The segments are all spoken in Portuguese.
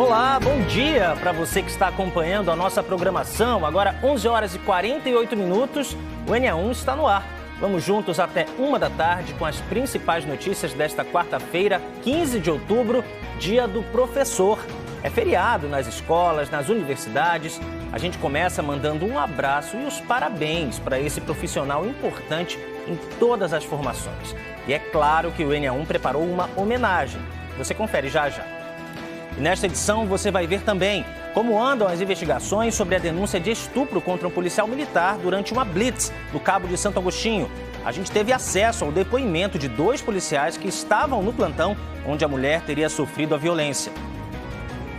Olá, bom dia para você que está acompanhando a nossa programação. Agora 11 horas e 48 minutos, o NA1 está no ar. Vamos juntos até 1 da tarde com as principais notícias desta quarta-feira, 15 de outubro, dia do professor. É feriado nas escolas, nas universidades. A gente começa mandando um abraço e os parabéns para esse profissional importante em todas as formações. E é claro que o NA1 preparou uma homenagem. Você confere já já. E nesta edição você vai ver também como andam as investigações sobre a denúncia de estupro contra um policial militar durante uma blitz do Cabo de Santo Agostinho. A gente teve acesso ao depoimento de 2 policiais que estavam no plantão onde a mulher teria sofrido a violência.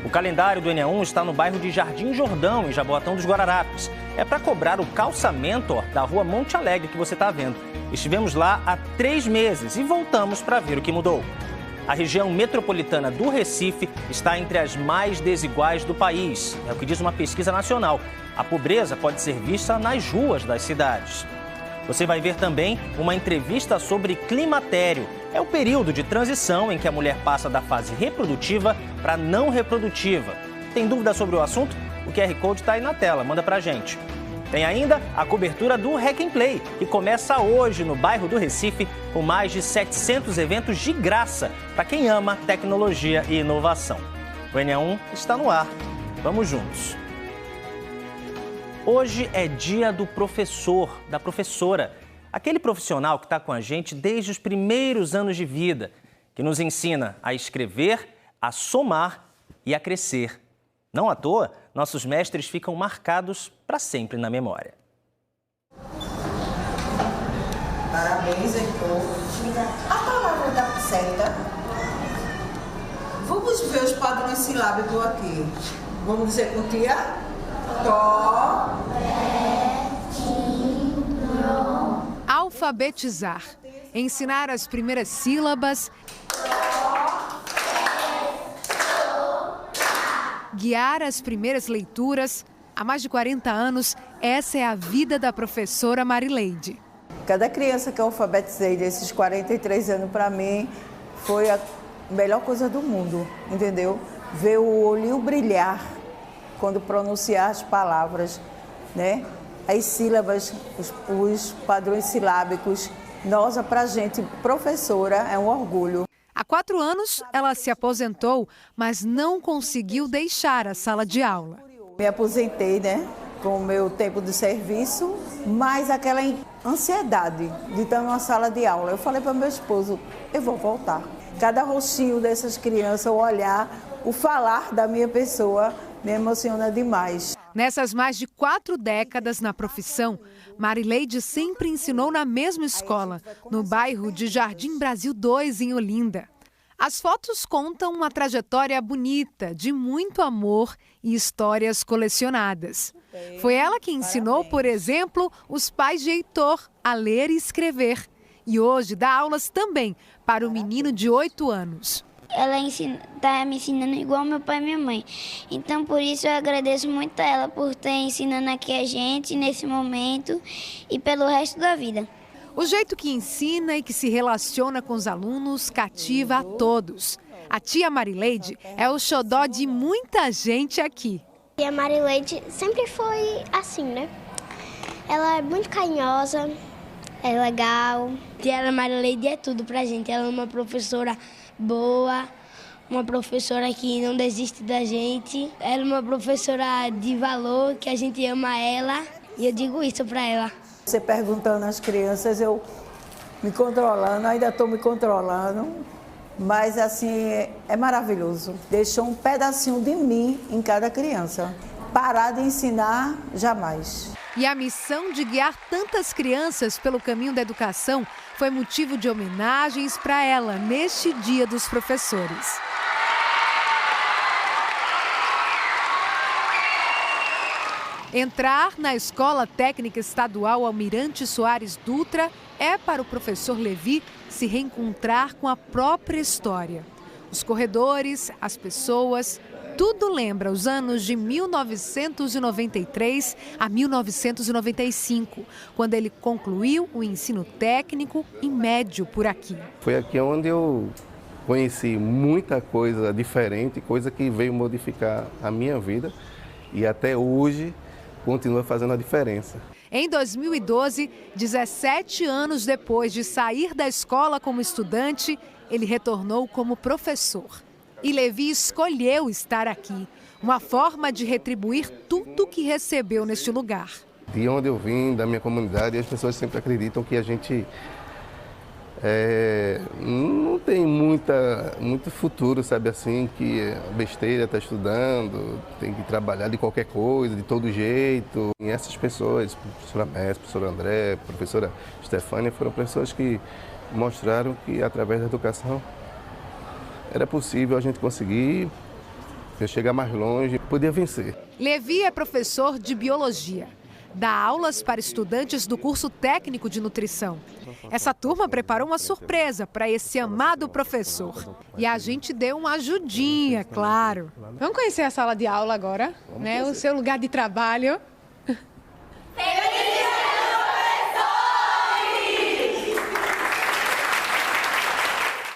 O calendário do NA1 está no bairro de Jardim Jordão, em Jaboatão dos Guararapes. É para cobrar o calçamento da rua Monte Alegre que você está vendo. Estivemos lá há 3 meses e voltamos para ver o que mudou. A região metropolitana do Recife está entre as mais desiguais do país. É o que diz uma pesquisa nacional. A pobreza pode ser vista nas ruas das cidades. Você vai ver também uma entrevista sobre climatério. É o período de transição em que a mulher passa da fase reprodutiva para não reprodutiva. Tem dúvida sobre o assunto? O QR Code está aí na tela, manda pra gente. Tem ainda a cobertura do Hack and Play, que começa hoje no bairro do Recife, com mais de 700 eventos de graça para quem ama tecnologia e inovação. O NA1 está no ar. Vamos juntos. Hoje é dia do professor, da professora, aquele profissional que está com a gente desde os primeiros anos de vida, que nos ensina a escrever, a somar e a crescer. Não à toa, nossos mestres ficam marcados para sempre na memória. Parabéns, Heitor. A palavra está certa. Vamos ver os padrões silábicos aqui. Vamos dizer com tia? Tó. Alfabetizar. Ensinar as primeiras sílabas. Guiar as primeiras leituras. Há mais de 40 anos, essa é a vida da professora Marileide. Cada criança que eu alfabetizei desses 43 anos, para mim, foi a melhor coisa do mundo, entendeu? Ver o olhinho brilhar quando pronunciar as palavras, né? As sílabas, os padrões silábicos. Nossa, para a gente, professora, é um orgulho. Há 4 anos, ela se aposentou, mas não conseguiu deixar a sala de aula. Me aposentei, né, com o meu tempo de serviço, mas aquela ansiedade de estar numa sala de aula. Eu falei para meu esposo, eu vou voltar. Cada rostinho dessas crianças, o olhar, o falar da minha pessoa me emociona demais. Nessas mais de 4 décadas na profissão, Marileide sempre ensinou na mesma escola, no bairro de Jardim Brasil 2, em Olinda. As fotos contam uma trajetória bonita, de muito amor e histórias colecionadas. Foi ela que ensinou, por exemplo, os pais de Heitor a ler e escrever. E hoje dá aulas também para o menino de 8 anos. Ela está me ensinando igual meu pai e minha mãe. Então, por isso, eu agradeço muito a ela por estar ensinando aqui a gente nesse momento e pelo resto da vida. O jeito que ensina e que se relaciona com os alunos cativa a todos. A tia Marileide é o xodó de muita gente aqui. E a Marileide sempre foi assim, né? Ela é muito carinhosa, é legal. Tia Marileide é tudo pra gente. Ela é uma professora boa, uma professora que não desiste da gente. Ela é uma professora de valor, que a gente ama ela. E eu digo isso pra ela. Você perguntando às crianças, eu me controlando, ainda estou me controlando, mas assim, é maravilhoso. Deixou um pedacinho de mim em cada criança. Parar de ensinar, jamais. E a missão de guiar tantas crianças pelo caminho da educação foi motivo de homenagens para ela neste Dia dos Professores. Entrar na Escola Técnica Estadual Almirante Soares Dutra é para o professor Levi se reencontrar com a própria história. Os corredores, as pessoas, tudo lembra os anos de 1993 a 1995, quando ele concluiu o ensino técnico e médio por aqui. Foi aqui onde eu conheci muita coisa diferente, coisa que veio modificar a minha vida e até hoje continua fazendo a diferença. Em 2012, 17 anos depois de sair da escola como estudante, ele retornou como professor. E Levi escolheu estar aqui, uma forma de retribuir tudo que recebeu neste lugar. De onde eu vim, da minha comunidade, as pessoas sempre acreditam que a gente não tem muito futuro, sabe assim, que é besteira, está estudando, tem que trabalhar de qualquer coisa, de todo jeito. E essas pessoas, professora Mestre, professora André, professora Stefânia, foram pessoas que mostraram que através da educação era possível a gente conseguir chegar mais longe, poder vencer. Levi é professor de biologia. Dá aulas para estudantes do curso técnico de nutrição. Essa turma preparou uma surpresa para esse amado professor. E a gente deu uma ajudinha, claro. Vamos conhecer a sala de aula agora, né? O seu lugar de trabalho.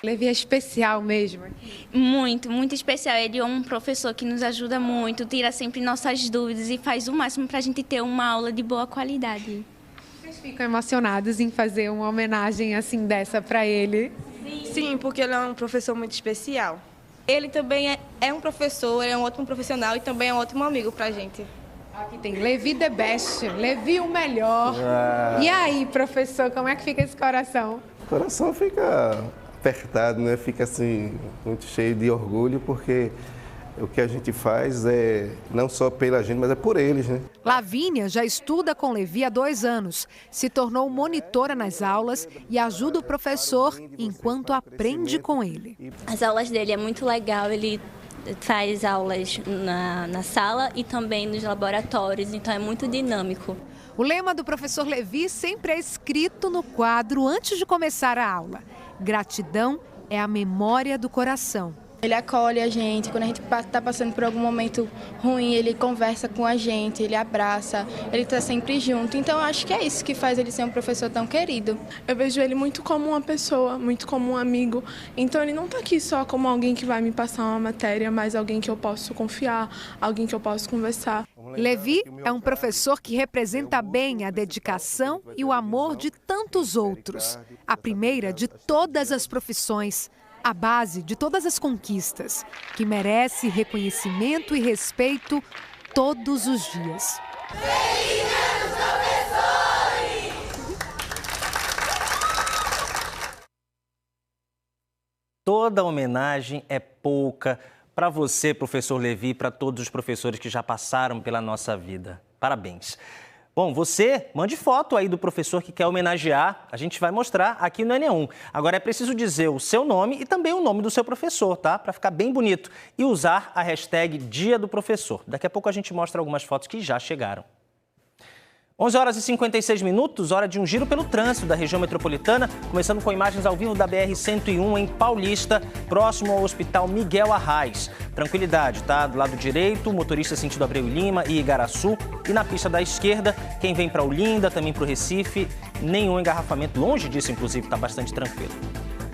Levi é especial mesmo. Muito, muito especial. Ele é um professor que nos ajuda muito, tira sempre nossas dúvidas e faz o máximo para a gente ter uma aula de boa qualidade. Vocês ficam emocionados em fazer uma homenagem assim dessa para ele? Sim, porque ele é um professor muito especial. Ele também é um professor, ele é um ótimo profissional e também é um ótimo amigo para a gente. Aqui tem Levi the best, Levi o melhor. E aí, professor, como é que fica esse coração? O coração fica apertado, né? Fica assim, muito cheio de orgulho, porque o que a gente faz é não só pela gente, mas é por eles, né? Lavínia já estuda com Levi há 2 anos, se tornou monitora nas aulas e ajuda o professor enquanto aprende com ele. As aulas dele é muito legal, ele faz aulas na sala e também nos laboratórios, então é muito dinâmico. O lema do professor Levi sempre é escrito no quadro antes de começar a aula. Gratidão é a memória do coração. Ele acolhe a gente, quando a gente está passando por algum momento ruim, ele conversa com a gente, ele abraça, ele está sempre junto. Então, eu acho que é isso que faz ele ser um professor tão querido. Eu vejo ele muito como uma pessoa, muito como um amigo. Então, ele não está aqui só como alguém que vai me passar uma matéria, mas alguém que eu posso confiar, alguém que eu posso conversar. Levi é um professor que representa bem a dedicação e o amor de tantos outros. A primeira de todas as profissões. A base de todas as conquistas, que merece reconhecimento e respeito todos os dias. Toda homenagem é pouca para você, professor Levi, e para todos os professores que já passaram pela nossa vida. Parabéns. Bom, você mande foto aí do professor que quer homenagear, a gente vai mostrar aqui no NE1. Agora é preciso dizer o seu nome e também o nome do seu professor, tá? Para ficar bem bonito. E usar a hashtag Dia do Professor. Daqui a pouco a gente mostra algumas fotos que já chegaram. 11 horas e 56 minutos, hora de um giro pelo trânsito da região metropolitana, começando com imagens ao vivo da BR-101 em Paulista, próximo ao Hospital Miguel Arraes. Tranquilidade, tá? Do lado direito, motorista sentido Abreu e Lima e Igaraçu. E na pista da esquerda, quem vem para Olinda, também para o Recife, nenhum engarrafamento. Longe disso, inclusive, está bastante tranquilo.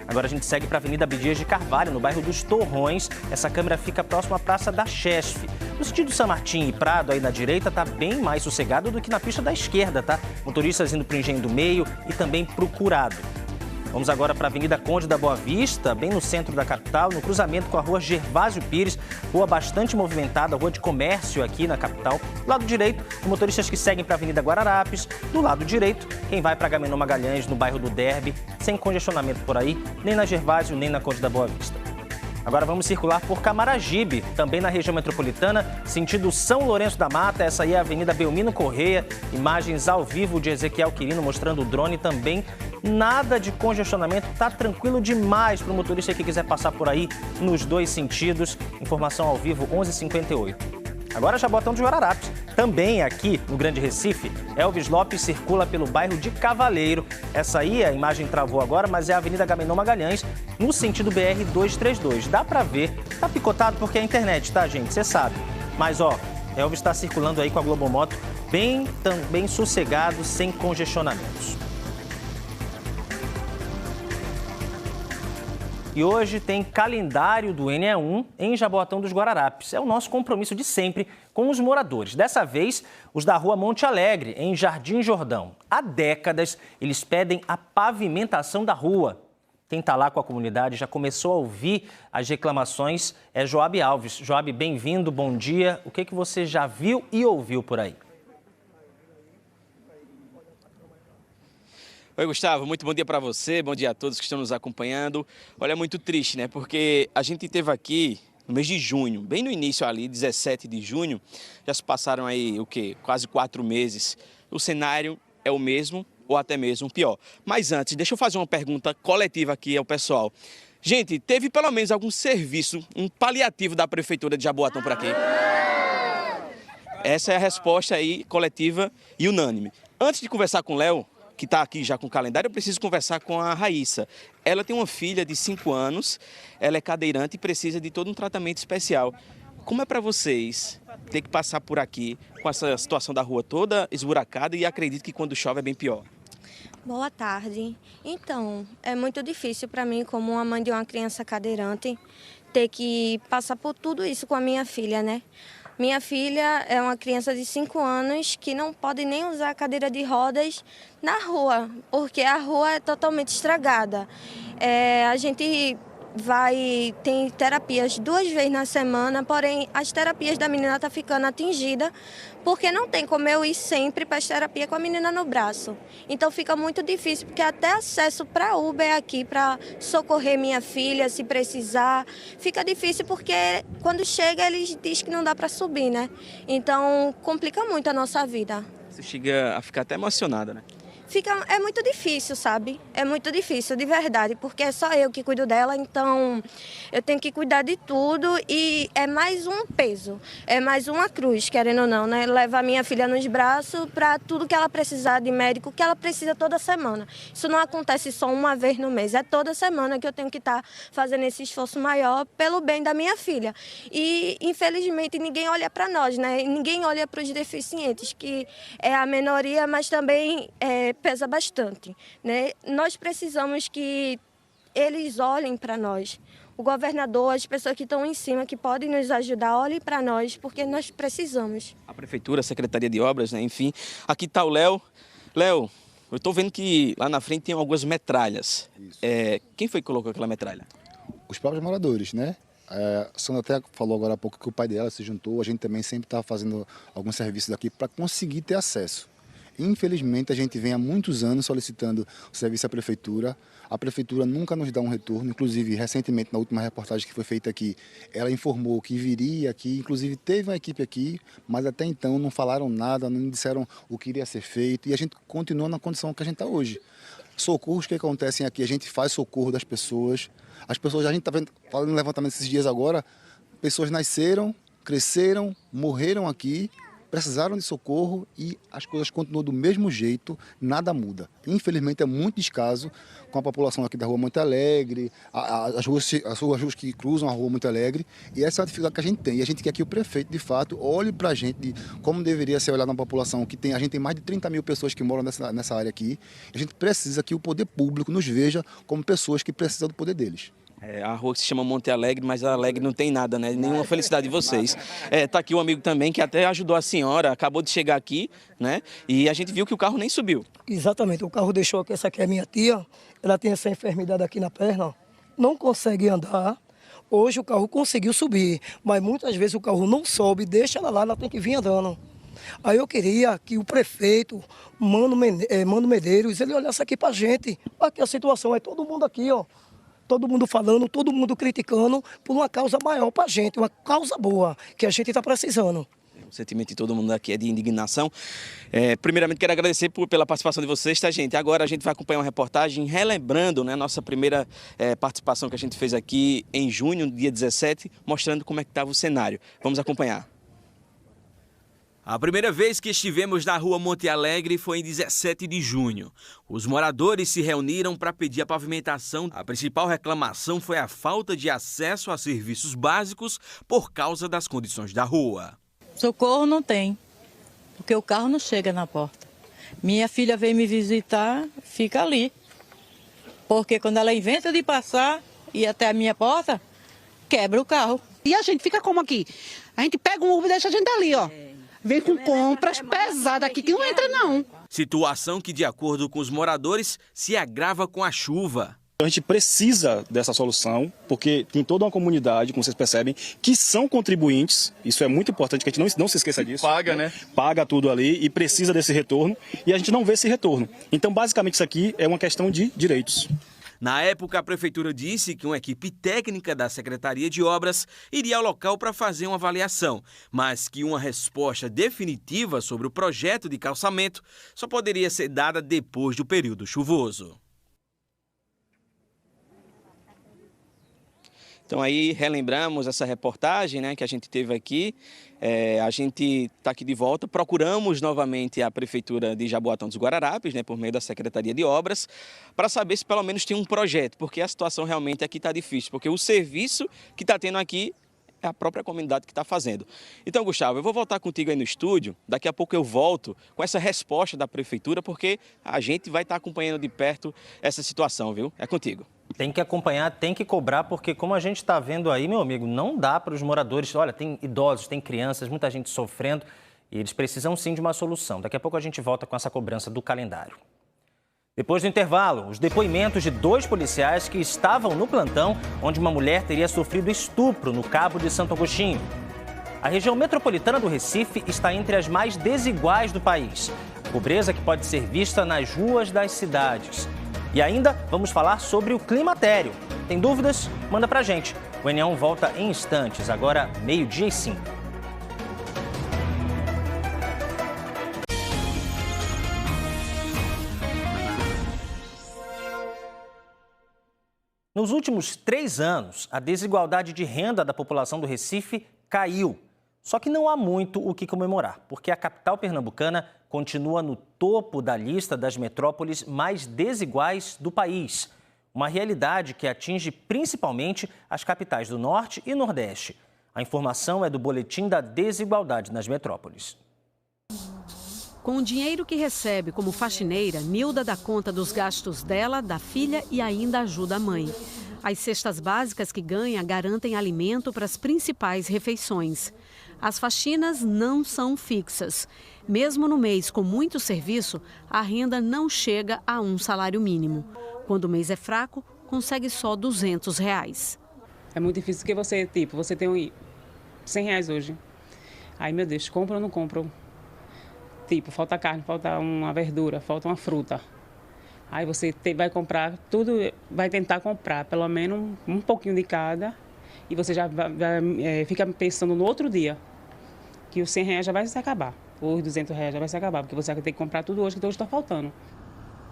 Agora a gente segue para a Avenida Abdias de Carvalho, no bairro dos Torrões. Essa câmera fica próxima à Praça da Chesf. No sentido São Martim e Prado, aí na direita, está bem mais sossegado do que na pista da esquerda, tá? Motoristas indo para o Engenho do Meio e também para o Curado. Vamos agora para a Avenida Conde da Boa Vista, bem no centro da capital, no cruzamento com a Rua Gervásio Pires, rua bastante movimentada, rua de comércio aqui na capital. Do lado direito, os motoristas que seguem para a Avenida Guararapes. Do lado direito, quem vai para Agamenon Magalhães, no bairro do Derby, sem congestionamento por aí, nem na Gervásio, nem na Conde da Boa Vista. Agora vamos circular por Camaragibe, também na região metropolitana, sentido São Lourenço da Mata. Essa aí é a Avenida Belmino Correia, imagens ao vivo de Ezequiel Quirino mostrando o drone também. Nada de congestionamento, tá tranquilo demais para o motorista que quiser passar por aí nos dois sentidos. Informação ao vivo 11h58. Agora Jabotão de Guararapes. Também aqui no Grande Recife, Elvis Lopes circula pelo bairro de Cavaleiro. Essa aí, a imagem travou agora, mas é a Avenida Agamenon Magalhães, no sentido BR-232. Dá pra ver, tá picotado porque é a internet, tá, gente? Você sabe. Mas, ó, Elvis está circulando aí com a Globomoto bem sossegado, sem congestionamentos. E hoje tem calendário do NE1 em Jaboatão dos Guararapes. É o nosso compromisso de sempre com os moradores. Dessa vez, os da Rua Monte Alegre, em Jardim Jordão. Há décadas, eles pedem a pavimentação da rua. Quem está lá com a comunidade já começou a ouvir as reclamações é Joab Alves. Joab, bem-vindo, bom dia. O que você já viu e ouviu por aí? Oi, Gustavo, muito bom dia para você, bom dia a todos que estão nos acompanhando. Olha, é muito triste, né? Porque a gente esteve aqui no mês de junho, bem no início ali, 17 de junho, já se passaram aí, quase 4 meses. O cenário é o mesmo ou até mesmo pior. Mas antes, deixa eu fazer uma pergunta coletiva aqui ao pessoal. Gente, teve pelo menos algum serviço, um paliativo da Prefeitura de Jaboatão por aqui? Essa é a resposta aí coletiva e unânime. Antes de conversar com o Léo, que está aqui já com o calendário, eu preciso conversar com a Raíssa. Ela tem uma filha de 5 anos, ela é cadeirante e precisa de todo um tratamento especial. Como é para vocês ter que passar por aqui com essa situação da rua toda esburacada e acredito que quando chove é bem pior? Boa tarde. Então, é muito difícil para mim, como uma mãe de uma criança cadeirante, ter que passar por tudo isso com a minha filha, né? Minha filha é uma criança de 5 anos que não pode nem usar a cadeira de rodas na rua, porque a rua é totalmente estragada. A gente tem terapias 2 vezes na semana, porém as terapias da menina estão ficando atingidas porque não tem como eu ir sempre para as terapias com a menina no braço. Então fica muito difícil, porque até acesso para Uber aqui, para socorrer minha filha se precisar, fica difícil porque quando chega eles dizem que não dá para subir, né? Então complica muito a nossa vida. Você chega a ficar até emocionada, né? É muito difícil, sabe? É muito difícil, de verdade, porque é só eu que cuido dela, então eu tenho que cuidar de tudo e é mais um peso, é mais uma cruz, querendo ou não, né? Levar a minha filha nos braços para tudo que ela precisar de médico, que ela precisa toda semana. Isso não acontece só uma vez no mês, é toda semana que eu tenho que estar fazendo esse esforço maior pelo bem da minha filha. E, infelizmente, ninguém olha para nós, né? Ninguém olha para os deficientes, que é a minoria, mas também pesa bastante, né? Nós precisamos que eles olhem para nós. O governador, as pessoas que estão em cima, que podem nos ajudar, olhem para nós, porque nós precisamos. A Prefeitura, a Secretaria de Obras, né? Enfim, aqui está o Léo. Léo, eu estou vendo que lá na frente tem algumas metralhas. Quem foi que colocou aquela metralha? Os próprios moradores, né? A Sandra até falou agora há pouco que o pai dela se juntou, a gente também sempre estava fazendo alguns serviços aqui para conseguir ter acesso. Infelizmente, a gente vem há muitos anos solicitando o serviço à Prefeitura. A Prefeitura nunca nos dá um retorno. Inclusive, recentemente, na última reportagem que foi feita aqui, ela informou que viria aqui. Inclusive, teve uma equipe aqui, mas até então não falaram nada, não disseram o que iria ser feito. E a gente continua na condição que a gente está hoje. Socorros que acontecem aqui, a gente faz socorro das pessoas. As pessoas, a gente está falando no levantamento esses dias agora, pessoas nasceram, cresceram, morreram aqui, precisaram de socorro e as coisas continuam do mesmo jeito, nada muda. Infelizmente é muito descaso com a população aqui da Rua Monte Alegre, as ruas que cruzam a Rua Monte Alegre, e essa é a dificuldade que a gente tem. E a gente quer que o prefeito, de fato, olhe para a gente de como deveria ser olhado na população, que a gente tem mais de 30 mil pessoas que moram nessa área aqui, e a gente precisa que o poder público nos veja como pessoas que precisam do poder deles. A rua que se chama Monte Alegre, mas a Alegre não tem nada, né? Nenhuma felicidade de vocês. Tá aqui um amigo também que até ajudou a senhora, acabou de chegar aqui, né? E a gente viu que o carro nem subiu. Exatamente, o carro deixou aqui, essa aqui é minha tia, ela tem essa enfermidade aqui na perna, não consegue andar. Hoje o carro conseguiu subir, mas muitas vezes o carro não sobe, deixa ela lá, ela tem que vir andando. Aí eu queria que o prefeito, Mano Medeiros, ele olhasse aqui pra gente. Aqui a situação é todo mundo aqui, ó. Todo mundo falando, todo mundo criticando por uma causa maior pra gente, uma causa boa, que a gente está precisando. O sentimento de todo mundo aqui é de indignação. Primeiramente, quero agradecer pela participação de vocês, tá, gente? Agora a gente vai acompanhar uma reportagem relembrando, né, a nossa primeira participação que a gente fez aqui em junho, dia 17, mostrando como é que estava o cenário. Vamos acompanhar. A primeira vez que estivemos na Rua Monte Alegre foi em 17 de junho. Os moradores se reuniram para pedir a pavimentação. A principal reclamação foi a falta de acesso a serviços básicos por causa das condições da rua. Socorro não tem, porque o carro não chega na porta. Minha filha veio me visitar, fica ali. Porque quando ela inventa de passar, ir até a minha porta, quebra o carro. E a gente fica como aqui? A gente pega um Uber e deixa a gente ali, ó. Vem com compras pesadas aqui que não entra não. Situação que, de acordo com os moradores, se agrava com a chuva. A gente precisa dessa solução, porque tem toda uma comunidade, como vocês percebem, que são contribuintes. Isso é muito importante, que a gente não se esqueça disso. Paga, né? Paga tudo ali e precisa desse retorno. E a gente não vê esse retorno. Então, basicamente, isso aqui é uma questão de direitos. Na época, a prefeitura disse que uma equipe técnica da Secretaria de Obras iria ao local para fazer uma avaliação, mas que uma resposta definitiva sobre o projeto de calçamento só poderia ser dada depois do período chuvoso. Então aí relembramos essa reportagem, né, que a gente teve aqui. A gente está aqui de volta, procuramos novamente a Prefeitura de Jaboatão dos Guararapes, né, por meio da Secretaria de Obras, para saber se pelo menos tem um projeto, porque a situação realmente aqui está difícil, porque o serviço que está tendo aqui é a própria comunidade que está fazendo. Então, Gustavo, eu vou voltar contigo aí no estúdio, daqui a pouco eu volto com essa resposta da Prefeitura, porque a gente vai estar acompanhando de perto essa situação, viu? É contigo. Tem que acompanhar, tem que cobrar, porque como a gente está vendo aí, meu amigo, não dá para os moradores. Olha, tem idosos, tem crianças, muita gente sofrendo e eles precisam sim de uma solução. Daqui a pouco a gente volta com essa cobrança do calendário. Depois do intervalo, os depoimentos de 2 policiais que estavam no plantão onde uma mulher teria sofrido estupro no Cabo de Santo Agostinho. A região metropolitana do Recife está entre as mais desiguais do país. Pobreza que pode ser vista nas ruas das cidades. E ainda vamos falar sobre o climatério. Tem dúvidas? Manda pra gente. O N1 volta em instantes, agora 12:05. Nos últimos 3 anos, a desigualdade de renda da população do Recife caiu. Só que não há muito o que comemorar, porque a capital pernambucana continua no topo da lista das metrópoles mais desiguais do país. Uma realidade que atinge principalmente as capitais do Norte e Nordeste. A informação é do Boletim da Desigualdade nas Metrópoles. Com o dinheiro que recebe como faxineira, Nilda dá conta dos gastos dela, da filha e ainda ajuda a mãe. As cestas básicas que ganha garantem alimento para as principais refeições. As faxinas não são fixas. Mesmo no mês com muito serviço, a renda não chega a um salário mínimo. Quando o mês é fraco, consegue só R$200. É muito difícil porque você tem R$100 hoje. Aí, meu Deus, compra ou não compra? Falta carne, falta uma verdura, falta uma fruta. Aí você vai comprar tudo, vai tentar comprar pelo menos um pouquinho de cada e você já fica pensando no outro dia que os R$100 já vai se acabar, ou os R$200 já vai se acabar, porque você vai ter que comprar tudo hoje, que hoje está faltando.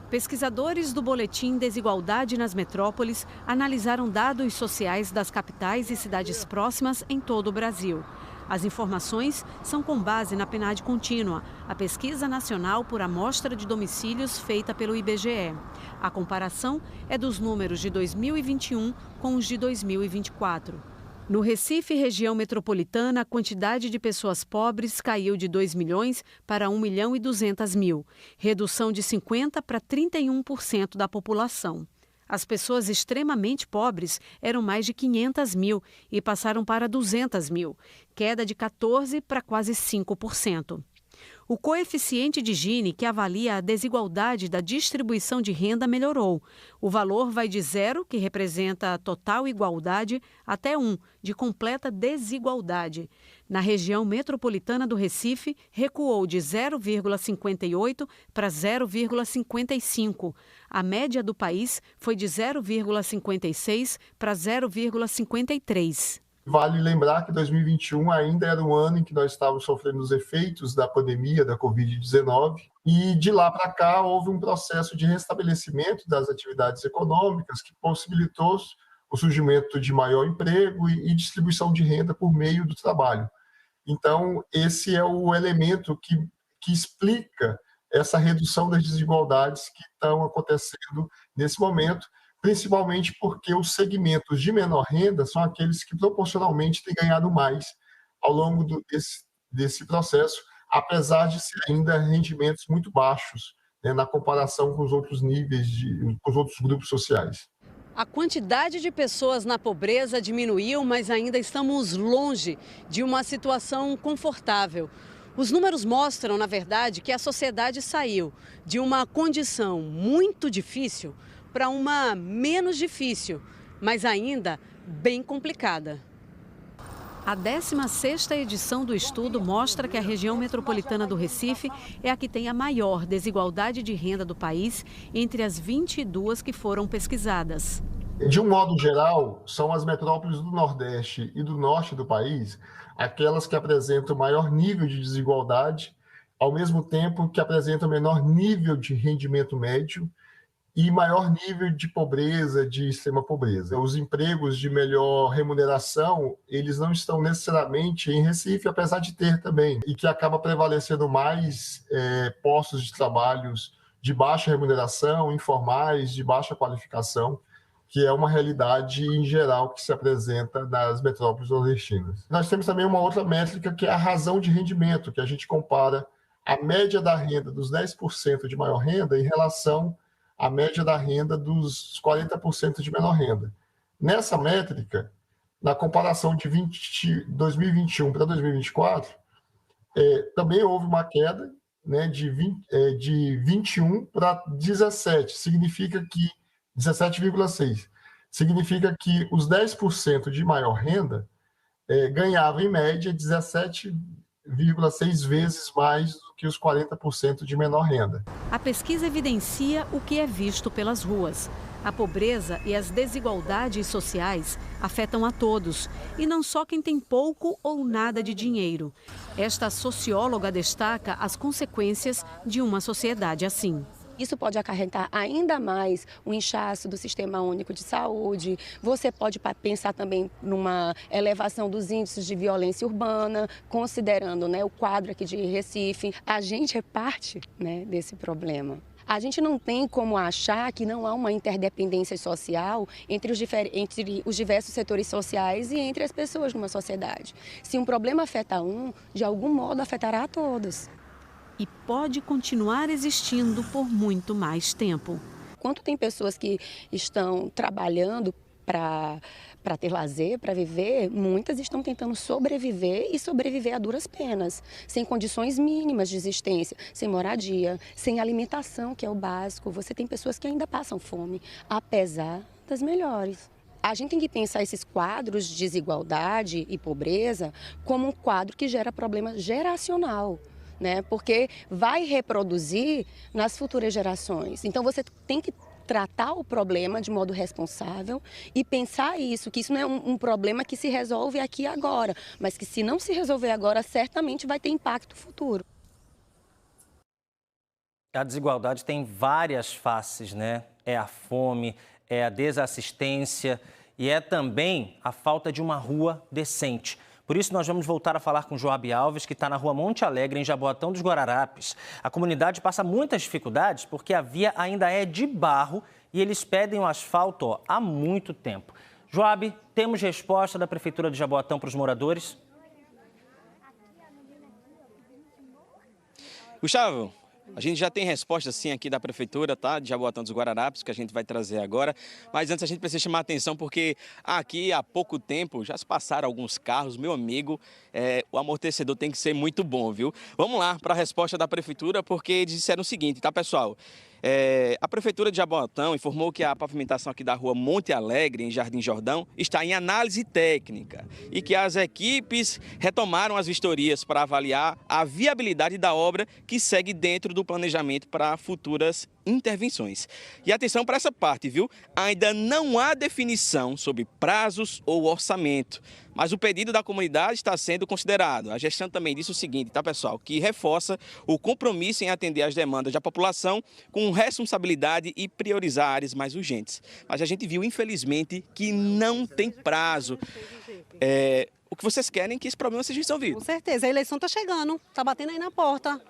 Pesquisadores do Boletim Desigualdade nas Metrópoles analisaram dados sociais das capitais e cidades próximas em todo o Brasil. As informações são com base na PNAD Contínua, a pesquisa nacional por amostra de domicílios feita pelo IBGE. A comparação é dos números de 2021 com os de 2024. No Recife, região metropolitana, a quantidade de pessoas pobres caiu de 2 milhões para 1.200.000, redução de 50% para 31% da população. As pessoas extremamente pobres eram mais de 500.000 e passaram para 200.000, queda de 14% para quase 5%. O coeficiente de Gini, que avalia a desigualdade da distribuição de renda, melhorou. O valor vai de 0, que representa a total igualdade, até 1, de completa desigualdade. Na região metropolitana do Recife, recuou de 0,58 para 0,55. A média do país foi de 0,56 para 0,53. Vale lembrar que 2021 ainda era um ano em que nós estávamos sofrendo os efeitos da pandemia, da Covid-19, e de lá para cá houve um processo de restabelecimento das atividades econômicas que possibilitou o surgimento de maior emprego e distribuição de renda por meio do trabalho. Então, esse é o elemento que explica essa redução das desigualdades que estão acontecendo nesse momento, principalmente porque os segmentos de menor renda são aqueles que proporcionalmente têm ganhado mais ao longo desse processo, apesar de ser ainda rendimentos muito baixos, né, na comparação com os outros níveis, com os outros grupos sociais. A quantidade de pessoas na pobreza diminuiu, mas ainda estamos longe de uma situação confortável. Os números mostram, na verdade, que a sociedade saiu de uma condição muito difícil para uma menos difícil, mas ainda bem complicada. A 16ª edição do estudo mostra que a região metropolitana do Recife é a que tem a maior desigualdade de renda do país entre as 22 que foram pesquisadas. De um modo geral, são as metrópoles do Nordeste e do Norte do país aquelas que apresentam maior nível de desigualdade, ao mesmo tempo que apresentam menor nível de rendimento médio e maior nível de pobreza, de extrema pobreza. Os empregos de melhor remuneração, eles não estão necessariamente em Recife, apesar de ter também, e que acaba prevalecendo mais postos de trabalhos de baixa remuneração, informais, de baixa qualificação, que é uma realidade em geral que se apresenta nas metrópoles nordestinas. Nós temos também uma outra métrica que é a razão de rendimento, que a gente compara a média da renda dos 10% de maior renda em relação a média da renda dos 40% de menor renda. Nessa métrica, na comparação de 2021 para 2024, também houve uma queda, né, de 21 para 17, significa que 17,6. Significa que os 10% de maior renda ganhavam, em média, 17,6 vezes mais do que os 40% de menor renda. A pesquisa evidencia o que é visto pelas ruas. A pobreza e as desigualdades sociais afetam a todos, e não só quem tem pouco ou nada de dinheiro. Esta socióloga destaca as consequências de uma sociedade assim. Isso pode acarretar ainda mais o inchaço do Sistema Único de Saúde. Você pode pensar também numa elevação dos índices de violência urbana, considerando, né, o quadro aqui de Recife. A gente é parte, né, desse problema. A gente não tem como achar que não há uma interdependência social entre os diversos setores sociais e entre as pessoas numa sociedade. Se um problema afeta um, de algum modo afetará a todos. E pode continuar existindo por muito mais tempo. Enquanto tem pessoas que estão trabalhando para ter lazer, para viver, muitas estão tentando sobreviver e sobreviver a duras penas, sem condições mínimas de existência, sem moradia, sem alimentação, que é o básico. Você tem pessoas que ainda passam fome, apesar das melhores. A gente tem que pensar esses quadros de desigualdade e pobreza como um quadro que gera problema geracional, né? Porque vai reproduzir nas futuras gerações. Então você tem que tratar o problema de modo responsável e pensar isso, que isso não é um problema que se resolve aqui e agora, mas que se não se resolver agora, certamente vai ter impacto futuro. A desigualdade tem várias faces, né? É a fome, é a desassistência e é também a falta de uma rua decente. Por isso, nós vamos voltar a falar com Joab Alves, que está na rua Monte Alegre, em Jaboatão dos Guararapes. A comunidade passa muitas dificuldades porque a via ainda é de barro e eles pedem o asfalto há muito tempo. Joab, temos resposta da Prefeitura de Jaboatão para os moradores? Gustavo, a gente já tem resposta sim aqui da Prefeitura, tá? De Jaboatão dos Guararapes, que a gente vai trazer agora. Mas antes a gente precisa chamar a atenção porque aqui há pouco tempo já se passaram alguns carros. Meu amigo, o amortecedor tem que ser muito bom, viu? Vamos lá para a resposta da Prefeitura porque disseram o seguinte, tá, pessoal? A Prefeitura de Jaboatão informou que a pavimentação aqui da rua Monte Alegre, em Jardim Jordão, está em análise técnica e que as equipes retomaram as vistorias para avaliar a viabilidade da obra que segue dentro do planejamento para futuras intervenções. E atenção para essa parte, viu? Ainda não há definição sobre prazos ou orçamento, mas o pedido da comunidade está sendo considerado. A gestão também disse o seguinte, tá, pessoal? Que reforça o compromisso em atender às demandas da população com responsabilidade e priorizar áreas mais urgentes. Mas a gente viu, infelizmente, que não tem prazo. O que vocês querem é que esse problema seja resolvido. Com certeza, a eleição está chegando, está batendo aí na porta.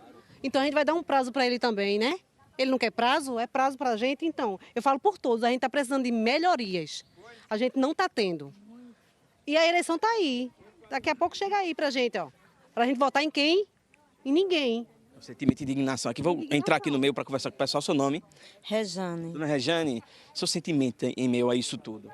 Então a gente vai dar um prazo para ele também, né? Ele não quer prazo? É prazo para a gente, então. Eu falo por todos, a gente está precisando de melhorias. A gente não está tendo. E a eleição está aí. Daqui a pouco chega aí para a gente, ó. Para a gente votar em quem? Em ninguém. Sentimento de indignação. Aqui vou entrar aqui no meio para conversar com o pessoal. Seu nome? Rejane. Dona Rejane, seu sentimento em meio a isso tudo?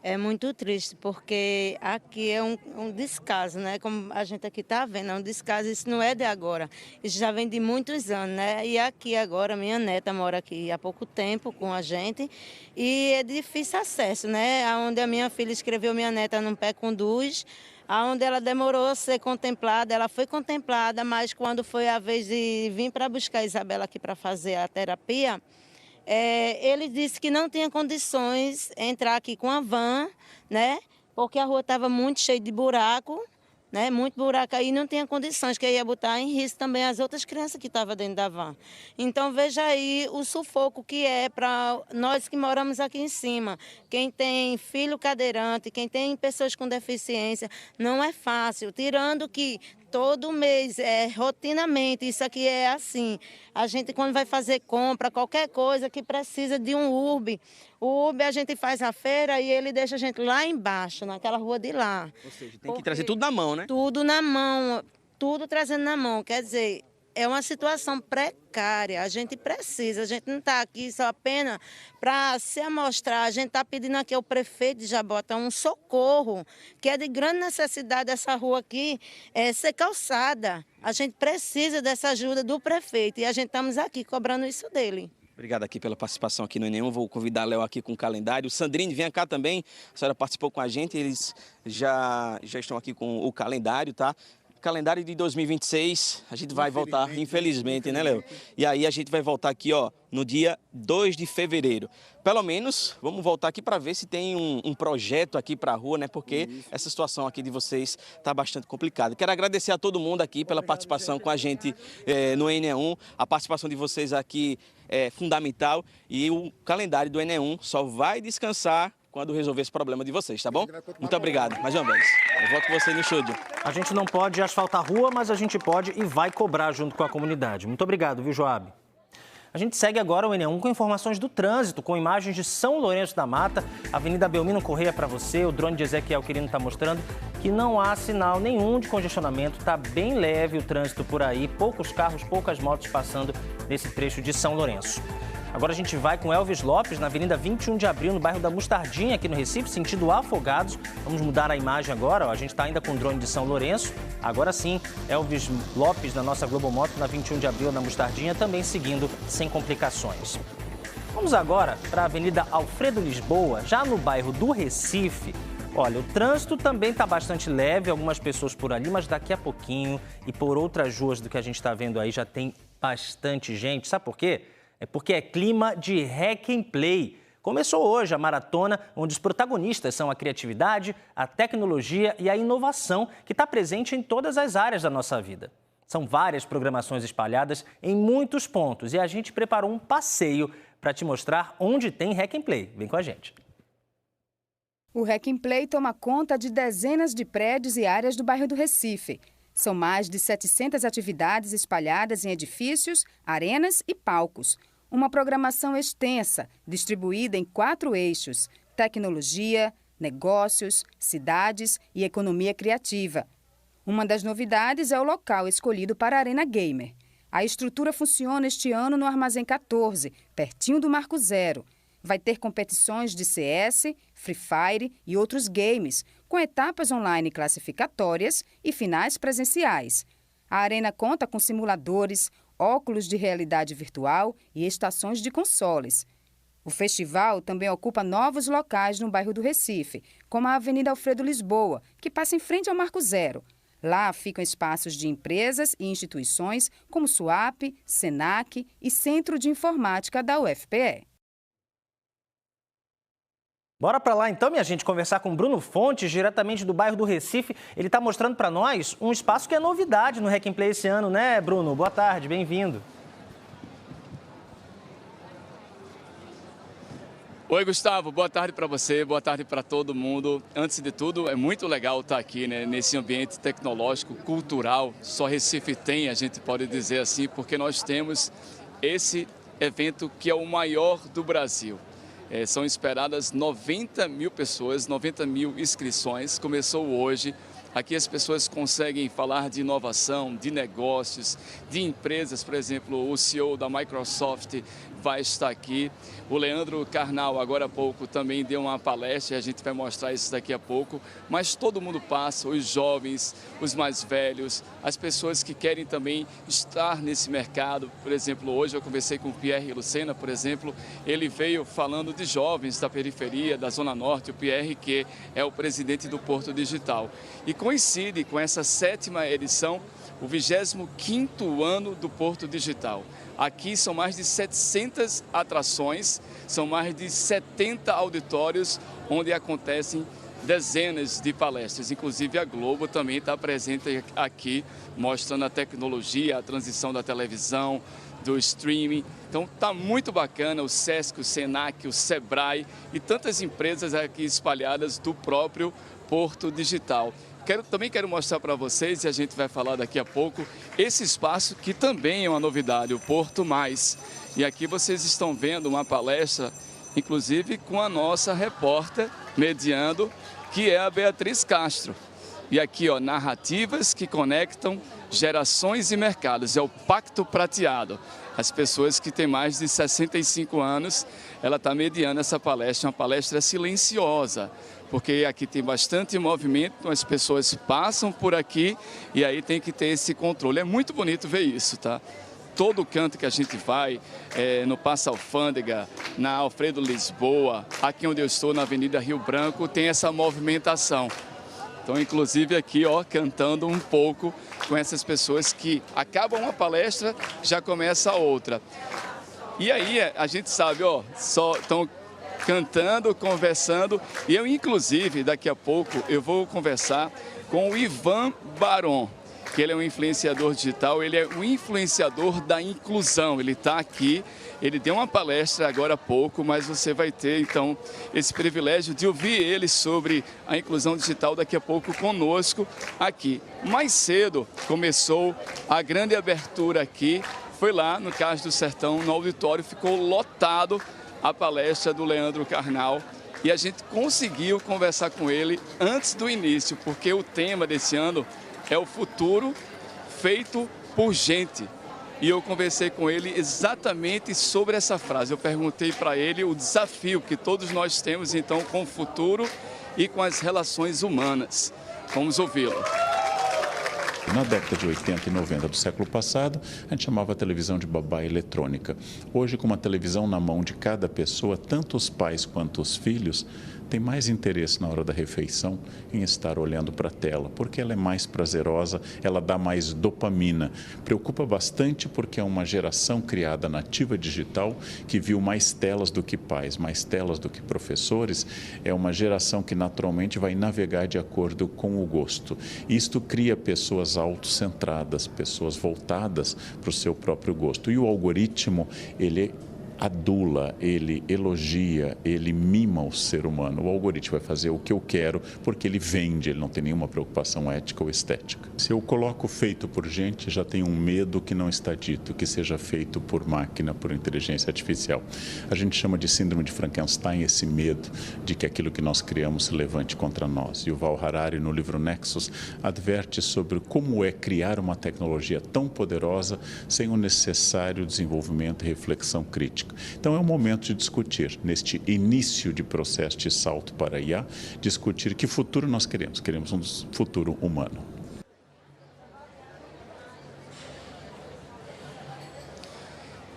É muito triste, porque aqui é um descaso, né? Como a gente aqui está vendo, é um descaso, isso não é de agora. Isso já vem de muitos anos, né? E aqui agora, minha neta mora aqui há pouco tempo com a gente e é de difícil acesso, né? Onde a minha filha escreveu minha neta num pé conduz, onde ela demorou a ser contemplada, ela foi contemplada, mas quando foi a vez de vir para buscar a Isabela aqui para fazer a terapia, ele disse que não tinha condições de entrar aqui com a van, né? Porque a rua estava muito cheia de buraco, né? Muito buraco aí, não tinha condições, que ia botar em risco também as outras crianças que estavam dentro da van. Então veja aí o sufoco que é para nós que moramos aqui em cima. Quem tem filho cadeirante, quem tem pessoas com deficiência, não é fácil, tirando que todo mês, rotinamente, isso aqui é assim. A gente, quando vai fazer compra, qualquer coisa que precisa de um URB, o URB a gente faz a feira e ele deixa a gente lá embaixo, naquela rua de lá. Ou seja, tem que trazer tudo na mão, né? Tudo na mão, tudo trazendo na mão. Quer dizer, é uma situação precária, a gente precisa, a gente não está aqui só apenas para se amostrar, a gente está pedindo aqui ao prefeito de Jabota um socorro, que é de grande necessidade essa rua aqui ser calçada. A gente precisa dessa ajuda do prefeito e a gente estamos aqui cobrando isso dele. Obrigado aqui pela participação aqui no Enem1. Vou convidar a Léo aqui com o calendário. Sandrine, vem cá também. A senhora participou com a gente, eles já estão aqui com o calendário, tá? Calendário de 2026, a gente vai voltar, infelizmente, né, Léo? E aí a gente vai voltar aqui, ó, no dia 2 de fevereiro. Pelo menos, vamos voltar aqui para ver se tem um projeto aqui para a rua, né? Porque essa situação aqui de vocês está bastante complicada. Quero agradecer a todo mundo aqui pela participação com a gente no Enem1. A participação de vocês aqui é fundamental e o calendário do Enem1 só vai descansar quando resolver esse problema de vocês, tá bom? Muito obrigado, mais uma vez. Eu volto com você no estúdio. A gente não pode asfaltar a rua, mas a gente pode e vai cobrar junto com a comunidade. Muito obrigado, viu, Joab? A gente segue agora o Enem1 com informações do trânsito, com imagens de São Lourenço da Mata, Avenida Belmino Correia para você, o drone de Ezequiel Quirino está mostrando que não há sinal nenhum de congestionamento, está bem leve o trânsito por aí, poucos carros, poucas motos passando nesse trecho de São Lourenço. Agora a gente vai com Elvis Lopes, na Avenida 21 de Abril, no bairro da Mostardinha, aqui no Recife, sentido Afogados. Vamos mudar a imagem agora, ó. A gente está ainda com o drone de São Lourenço. Agora sim, Elvis Lopes, na nossa Globomoto, na 21 de Abril, na Mostardinha, também seguindo sem complicações. Vamos agora para a Avenida Alfredo Lisboa, já no bairro do Recife. Olha, o trânsito também está bastante leve, algumas pessoas por ali, mas daqui a pouquinho e por outras ruas do que a gente está vendo aí já tem bastante gente. Sabe por quê? É porque é clima de Hack and Play. Começou hoje a maratona, onde os protagonistas são a criatividade, a tecnologia e a inovação, que está presente em todas as áreas da nossa vida. São várias programações espalhadas em muitos pontos e a gente preparou um passeio para te mostrar onde tem Hack and Play. Vem com a gente. O Hack and Play toma conta de dezenas de prédios e áreas do bairro do Recife. São mais de 700 atividades espalhadas em edifícios, arenas e palcos. Uma programação extensa, distribuída em 4 eixos: tecnologia, negócios, cidades e economia criativa. Uma das novidades é o local escolhido para a Arena Gamer. A estrutura funciona este ano no Armazém 14, pertinho do Marco Zero. Vai ter competições de CS, Free Fire e outros games, com etapas online classificatórias e finais presenciais. A arena conta com simuladores, óculos de realidade virtual e estações de consoles. O festival também ocupa novos locais no bairro do Recife, como a Avenida Alfredo Lisboa, que passa em frente ao Marco Zero. Lá ficam espaços de empresas e instituições como SUAP, SENAC e Centro de Informática da UFPE. Bora para lá então, minha gente, conversar com Bruno Fontes, diretamente do bairro do Recife. Ele está mostrando para nós um espaço que é novidade no Hack and Play esse ano, né, Bruno? Boa tarde, bem-vindo. Oi, Gustavo, boa tarde para você, boa tarde para todo mundo. Antes de tudo, é muito legal estar aqui, né, nesse ambiente tecnológico, cultural. Só Recife tem, a gente pode dizer assim, porque nós temos esse evento que é o maior do Brasil. São esperadas 90 mil pessoas, 90 mil inscrições. Começou hoje Aqui as pessoas conseguem falar de inovação, de negócios, de empresas. Por exemplo, o CEO da Microsoft vai estar aqui. O Leandro Carnal, agora há pouco, também deu uma palestra, e a gente vai mostrar isso daqui a pouco. Mas todo mundo passa, os jovens, os mais velhos, as pessoas que querem também estar nesse mercado. Por exemplo, hoje eu conversei com o Pierre Lucena, por exemplo, ele veio falando de jovens da periferia, da Zona Norte, o Pierre, que é o presidente do Porto Digital. E coincide com essa 7ª edição, o 25º ano do Porto Digital. Aqui são mais de 700 atrações, são mais de 70 auditórios onde acontecem dezenas de palestras. Inclusive a Globo também está presente aqui, mostrando a tecnologia, a transição da televisão, do streaming. Então está muito bacana o Sesc, o Senac, o Sebrae e tantas empresas aqui espalhadas do próprio Porto Digital. Também quero mostrar para vocês, e a gente vai falar daqui a pouco, esse espaço que também é uma novidade, o Porto Mais. E aqui vocês estão vendo uma palestra, inclusive com a nossa repórter mediando, que é a Beatriz Castro. E aqui, ó, narrativas que conectam gerações e mercados, é o Pacto Prateado. As pessoas que têm mais de 65 anos, ela está mediando essa palestra, uma palestra silenciosa, porque aqui tem bastante movimento, as pessoas passam por aqui e aí tem que ter esse controle. É muito bonito ver isso, tá? Todo canto que a gente vai, no Passa Alfândega, na Alfredo Lisboa, aqui onde eu estou, na Avenida Rio Branco, tem essa movimentação. Então, inclusive aqui, ó, cantando um pouco com essas pessoas que acabam uma palestra, já começa a outra. E aí, a gente sabe, ó, só estão cantando, conversando, e eu, inclusive, daqui a pouco, eu vou conversar com o Ivan Baron, que ele é um influenciador digital, ele é um influenciador da inclusão, ele está aqui, ele deu uma palestra agora há pouco, mas você vai ter, então, esse privilégio de ouvir ele sobre a inclusão digital daqui a pouco conosco aqui. Mais cedo começou a grande abertura aqui, foi lá no Cais do Sertão, no auditório, ficou lotado a palestra do Leandro Carnal e a gente conseguiu conversar com ele antes do início, porque o tema desse ano é o futuro feito por gente. E eu conversei com ele exatamente sobre essa frase. Eu perguntei para ele o desafio que todos nós temos, então, com o futuro e com as relações humanas. Vamos ouvi-lo. Na década de 80 e 90 do século passado, a gente chamava a televisão de babá eletrônica. Hoje, com uma televisão na mão de cada pessoa, tanto os pais quanto os filhos têm mais interesse na hora da refeição em estar olhando para a tela, porque ela é mais prazerosa, ela dá mais dopamina. Preocupa bastante porque é uma geração criada nativa digital que viu mais telas do que pais, mais telas do que professores. É uma geração que naturalmente vai navegar de acordo com o gosto. Isto cria pessoas autocentradas, pessoas voltadas para o seu próprio gosto. E o algoritmo, ele adula, ele elogia, ele mima o ser humano. O algoritmo vai fazer o que eu quero porque ele vende, ele não tem nenhuma preocupação ética ou estética. Se eu coloco feito por gente, já tenho um medo que não está dito, que seja feito por máquina, por inteligência artificial. A gente chama de síndrome de Frankenstein esse medo de que aquilo que nós criamos se levante contra nós. E o Yuval Harari, no livro Nexus, adverte sobre como é criar uma tecnologia tão poderosa sem o necessário desenvolvimento e reflexão crítica. Então é o momento de discutir, neste início de processo de salto para a IA, discutir que futuro nós queremos. Queremos um futuro humano.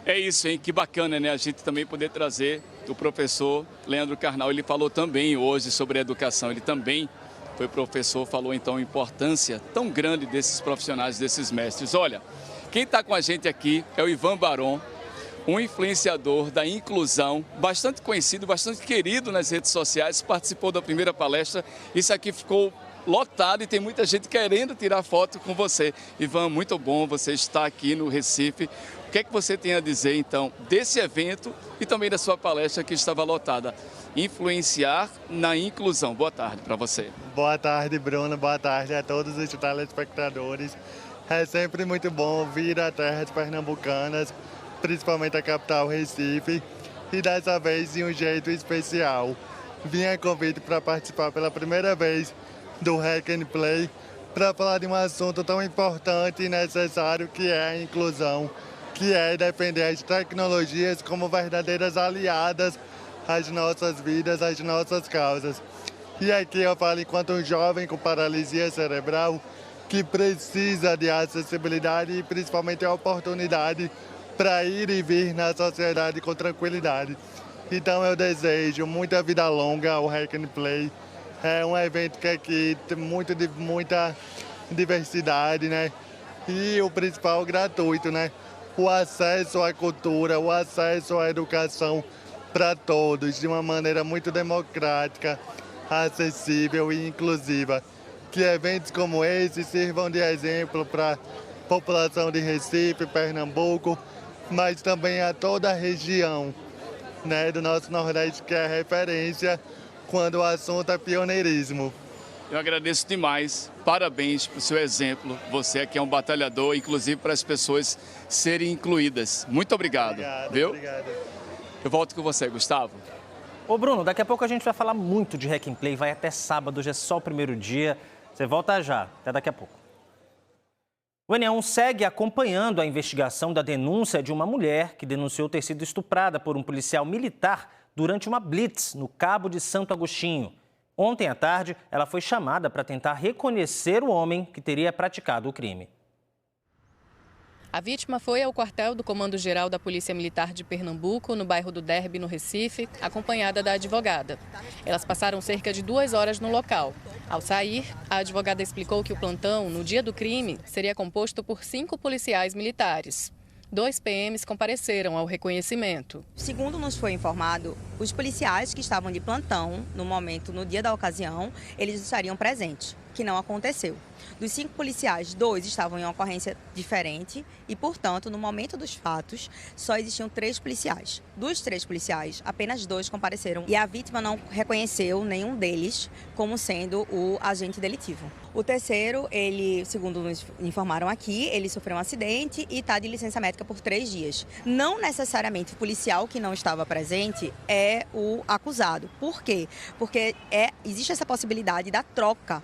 É isso, hein? Que bacana, né? A gente também poder trazer o professor Leandro Carnal. Ele falou também hoje sobre a educação. Ele também foi professor, falou então a importância tão grande desses profissionais, desses mestres. Olha, quem está com a gente aqui é o Ivan Baron, um influenciador da inclusão, bastante conhecido, bastante querido nas redes sociais, participou da primeira palestra. Isso aqui ficou lotado e tem muita gente querendo tirar foto com você. Ivan, muito bom você estar aqui no Recife. O que é que você tem a dizer, então, desse evento e também da sua palestra que estava lotada? Influenciar na inclusão. Boa tarde para você. Boa tarde, Bruno. Boa tarde a todos os telespectadores. É sempre muito bom ouvir a terras pernambucanas, principalmente a capital Recife, e dessa vez de um jeito especial. Vim a convite para participar pela primeira vez do Hack and Play para falar de um assunto tão importante e necessário que é a inclusão, que é defender as tecnologias como verdadeiras aliadas às nossas vidas, às nossas causas. E aqui eu falo enquanto um jovem com paralisia cerebral que precisa de acessibilidade e principalmente a oportunidade para ir e vir na sociedade com tranquilidade. Então eu desejo muita vida longa ao Hack and Play. É um evento que aqui tem muita diversidade, né? E o principal, gratuito, né? O acesso à cultura, o acesso à educação para todos, de uma maneira muito democrática, acessível e inclusiva. Que eventos como esse sirvam de exemplo para a população de Recife, Pernambuco, mas também a toda a região, né, do nosso Nordeste, que é referência quando o assunto é pioneirismo. Eu agradeço demais, parabéns pelo seu exemplo, você aqui é um batalhador, inclusive para as pessoas serem incluídas. Muito obrigado, viu? Obrigado. Eu volto com você, Gustavo. Ô Bruno, daqui a pouco a gente vai falar muito de Hack and Play, vai até sábado, hoje é só o primeiro dia. Você volta já, até daqui a pouco. O N1 segue acompanhando a investigação da denúncia de uma mulher que denunciou ter sido estuprada por um policial militar durante uma blitz no Cabo de Santo Agostinho. Ontem à tarde, ela foi chamada para tentar reconhecer o homem que teria praticado o crime. A vítima foi ao quartel do Comando-Geral da Polícia Militar de Pernambuco, no bairro do Derby, no Recife, acompanhada da advogada. Elas passaram cerca de 2 horas no local. Ao sair, a advogada explicou que o plantão, no dia do crime, seria composto por 5 policiais militares. 2 PMs compareceram ao reconhecimento. Segundo nos foi informado, os policiais que estavam de plantão no dia da ocasião, eles estariam presentes, que não aconteceu. Dos 5 policiais, 2 estavam em uma ocorrência diferente e, portanto, no momento dos fatos, só existiam 3 policiais. Dos 3 policiais, apenas 2 compareceram e a vítima não reconheceu nenhum deles como sendo o agente delitivo. O terceiro, ele, segundo nos informaram aqui, ele sofreu um acidente e está de licença médica por 3 dias. Não necessariamente o policial que não estava presente é o acusado. Por quê? Porque existe essa possibilidade da troca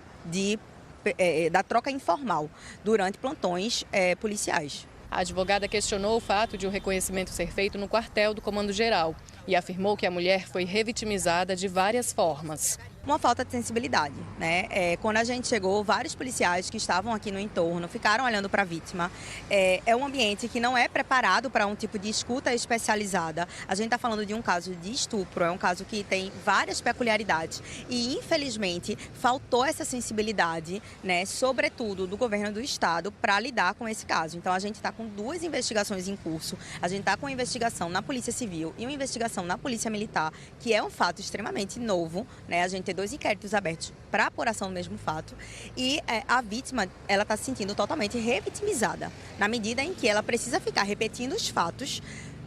informal durante plantões policiais. A advogada questionou o fato de o reconhecimento ser feito no quartel do Comando-Geral e afirmou que a mulher foi revitimizada de várias formas. Uma falta de sensibilidade, né? Quando a gente chegou, vários policiais que estavam aqui no entorno ficaram olhando para a vítima. É um ambiente que não é preparado para um tipo de escuta especializada. A gente está falando de um caso de estupro, é um caso que tem várias peculiaridades. E, infelizmente, faltou essa sensibilidade, né, sobretudo do governo do estado, para lidar com esse caso. Então, a gente está com 2 investigações em curso. A gente está com uma investigação na Polícia Civil e uma investigação na Polícia Militar, que é um fato extremamente novo, né? A gente tem 2 inquéritos abertos para apuração do mesmo fato e a vítima, ela está se sentindo totalmente revitimizada, na medida em que ela precisa ficar repetindo os fatos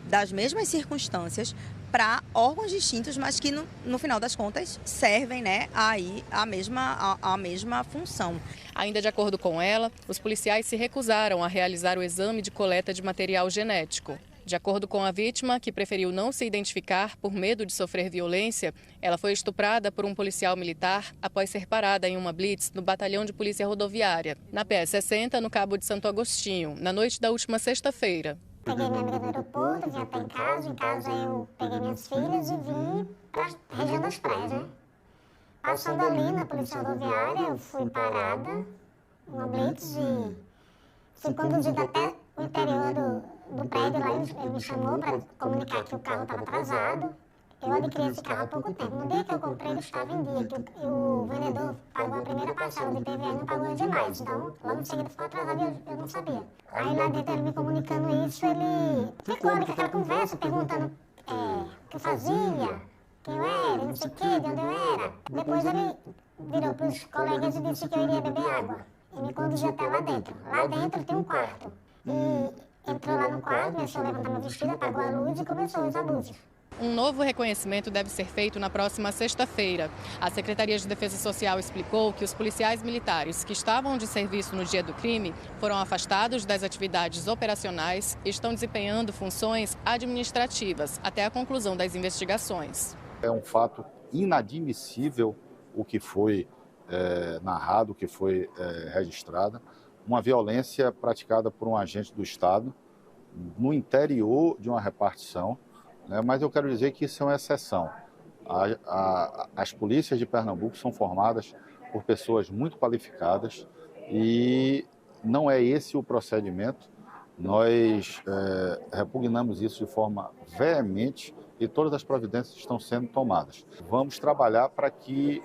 das mesmas circunstâncias para órgãos distintos, mas que no final das contas servem, né, aí a mesma função. Ainda de acordo com ela, os policiais se recusaram a realizar o exame de coleta de material genético. De acordo com a vítima, que preferiu não se identificar por medo de sofrer violência, ela foi estuprada por um policial militar após ser parada em uma blitz no Batalhão de Polícia Rodoviária, na PS-60, no Cabo de Santo Agostinho, na noite da última sexta-feira. Peguei minha amiga no aeroporto, vim até em casa eu peguei minhas filhas e vim para a região das praias, né? Passando ali na Polícia Rodoviária, eu fui parada, uma blitz, e fui conduzida até o interior do prédio. Lá ele me chamou para comunicar que o carro estava atrasado. Eu adquiri esse carro há pouco tempo. No dia que eu comprei, ele estava em dia, que o vendedor pagou a primeira parcela de IPVA e não pagou as demais. Então, logo em seguida ficou atrasado e eu não sabia. Aí lá dentro, ele me comunicando isso, ele ficou ali com aquela conversa, perguntando o que eu fazia, quem eu era, não sei o quê, de onde eu era. Depois ele virou para os colegas e disse que eu iria beber água. E me conduziu até lá dentro. Lá dentro tem um quarto. E entrou lá no quarto, começou a levantar meu vestido, apagou a luz e começou os abusos. Um novo reconhecimento deve ser feito na próxima sexta-feira. A Secretaria de Defesa Social explicou que os policiais militares que estavam de serviço no dia do crime foram afastados das atividades operacionais e estão desempenhando funções administrativas até a conclusão das investigações. É um fato inadmissível o que foi narrado, que foi registrada, uma violência praticada por um agente do Estado no interior de uma repartição, né? Mas eu quero dizer que isso é uma exceção. As polícias de Pernambuco são formadas por pessoas muito qualificadas e não é esse o procedimento. Nós repugnamos isso de forma veemente e todas as providências estão sendo tomadas. Vamos trabalhar para que,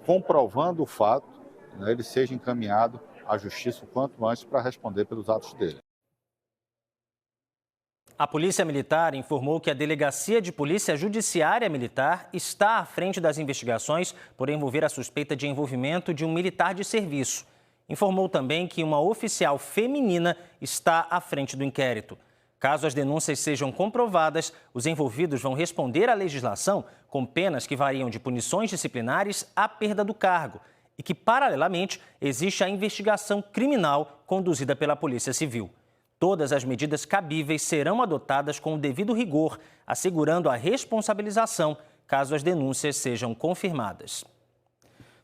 comprovando o fato, né, ele seja encaminhado à justiça o quanto antes para responder pelos atos dele. A Polícia Militar informou que a Delegacia de Polícia Judiciária Militar está à frente das investigações por envolver a suspeita de envolvimento de um militar de serviço. Informou também que uma oficial feminina está à frente do inquérito. Caso as denúncias sejam comprovadas, os envolvidos vão responder à legislação com penas que variam de punições disciplinares à perda do cargo e que, paralelamente, existe a investigação criminal conduzida pela Polícia Civil. Todas as medidas cabíveis serão adotadas com o devido rigor, assegurando a responsabilização caso as denúncias sejam confirmadas.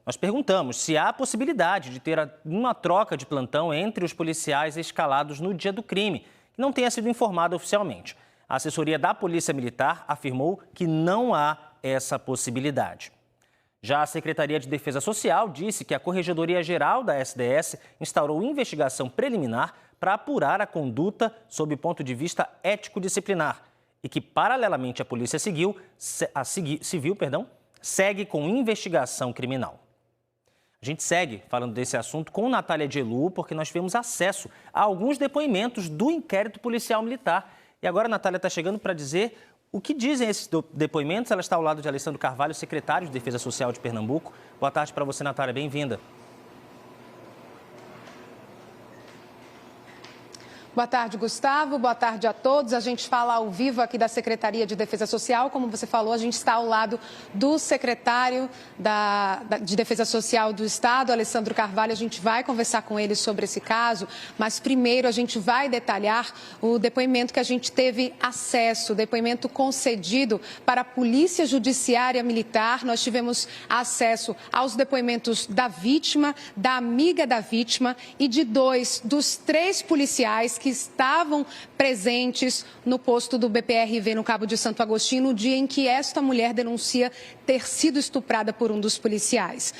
Nós perguntamos se há a possibilidade de ter uma troca de plantão entre os policiais escalados no dia do crime, que não tenha sido informada oficialmente. A assessoria da Polícia Militar afirmou que não há essa possibilidade. Já a Secretaria de Defesa Social disse que a Corregedoria-Geral da SDS instaurou investigação preliminar para apurar a conduta sob o ponto de vista ético-disciplinar e que, paralelamente, a Polícia Civil segue com investigação criminal. A gente segue falando desse assunto com Natália Gelu, porque nós tivemos acesso a alguns depoimentos do inquérito policial militar. E agora a Natália está chegando para dizer o que dizem esses depoimentos. Ela está ao lado de Alessandro Carvalho, secretário de Defesa Social de Pernambuco. Boa tarde para você, Natália. Bem-vinda. Boa tarde, Gustavo. Boa tarde a todos. A gente fala ao vivo aqui da Secretaria de Defesa Social. Como você falou, a gente está ao lado do secretário de Defesa Social do Estado, Alessandro Carvalho. A gente vai conversar com ele sobre esse caso, mas primeiro a gente vai detalhar o depoimento que a gente teve acesso, o depoimento concedido para a Polícia Judiciária Militar. Nós tivemos acesso aos depoimentos da vítima, da amiga da vítima e de 2 dos 3 policiais que estavam presentes no posto do BPRV no Cabo de Santo Agostinho no dia em que esta mulher denuncia ter sido estuprada por um dos policiais.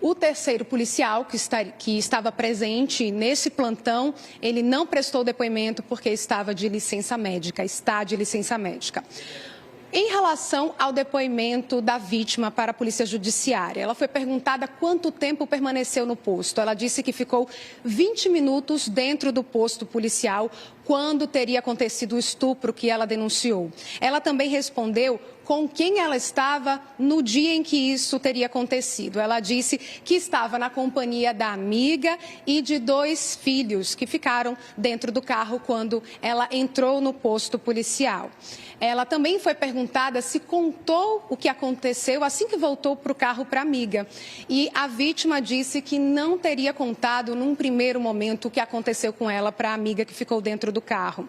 O terceiro policial que estava presente nesse plantão, ele não prestou depoimento porque está de licença médica. Em relação ao depoimento da vítima para a Polícia Judiciária, ela foi perguntada quanto tempo permaneceu no posto. Ela disse que ficou 20 minutos dentro do posto policial quando teria acontecido o estupro que ela denunciou. Ela também respondeu com quem ela estava no dia em que isso teria acontecido. Ela disse que estava na companhia da amiga e de 2 filhos que ficaram dentro do carro quando ela entrou no posto policial. Ela também foi perguntada se contou o que aconteceu assim que voltou para o carro para a amiga. E a vítima disse que não teria contado num primeiro momento o que aconteceu com ela para a amiga que ficou dentro do carro.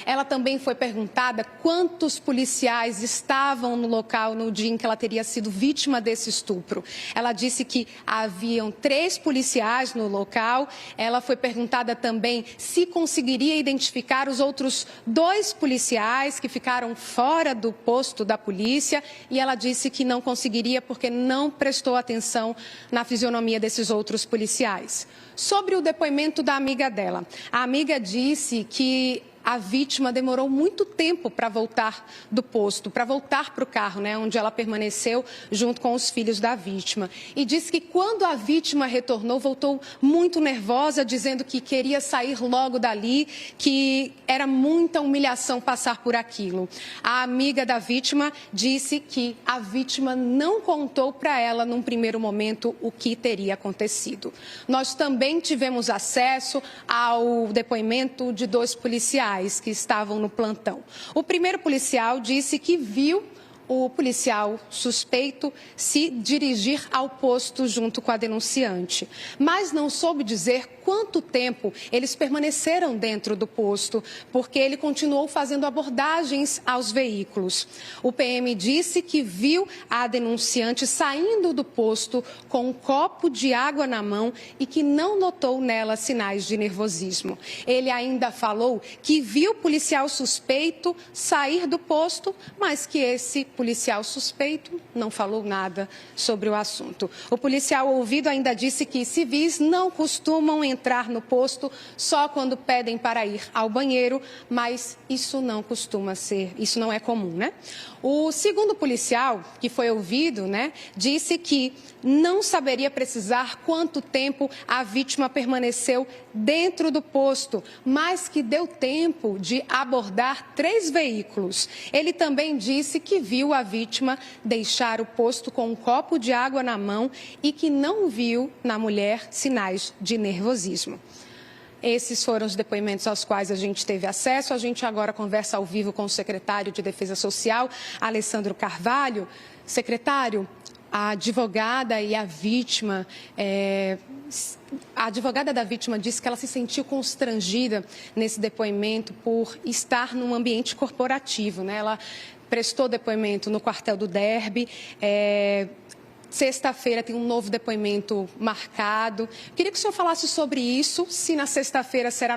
Ela também foi perguntada quantos policiais estavam no local no dia em que ela teria sido vítima desse estupro. Ela disse que haviam 3 policiais no local. Ela foi perguntada também se conseguiria identificar os outros 2 policiais que ficaram fora do posto da polícia e ela disse que não conseguiria porque não prestou atenção na fisionomia desses outros policiais. Sobre o depoimento da amiga dela, a amiga disse que a vítima demorou muito tempo para voltar do posto, para voltar para o carro, onde ela permaneceu junto com os filhos da vítima. E disse que quando a vítima retornou, voltou muito nervosa, dizendo que queria sair logo dali, que era muita humilhação passar por aquilo. A amiga da vítima disse que a vítima não contou para ela, num primeiro momento, o que teria acontecido. Nós também tivemos acesso ao depoimento de 2 policiais que estavam no plantão. O primeiro policial disse que viu o policial suspeito se dirigir ao posto junto com a denunciante, mas não soube dizer quanto tempo eles permaneceram dentro do posto, porque ele continuou fazendo abordagens aos veículos. O PM disse que viu a denunciante saindo do posto com um copo de água na mão e que não notou nela sinais de nervosismo. Ele ainda falou que viu o policial suspeito sair do posto, mas que esse policial suspeito não falou nada sobre o assunto. O policial ouvido ainda disse que civis não costumam entrar no posto só quando pedem para ir ao banheiro, mas isso não costuma ser, isso não é comum, né? O segundo policial que foi ouvido, disse que não saberia precisar quanto tempo a vítima permaneceu dentro do posto, mas que deu tempo de abordar 3 veículos. Ele também disse que viu a vítima deixar o posto com um copo de água na mão e que não viu na mulher sinais de nervosismo. Esses foram os depoimentos aos quais a gente teve acesso. A gente agora conversa ao vivo com o secretário de Defesa Social, Alessandro Carvalho. Secretário, a advogada e a vítima, a advogada da vítima disse que ela se sentiu constrangida nesse depoimento por estar num ambiente corporativo, Ela prestou depoimento no quartel do Derby. Sexta-feira tem um novo depoimento marcado. Queria que o senhor falasse sobre isso, se na sexta-feira será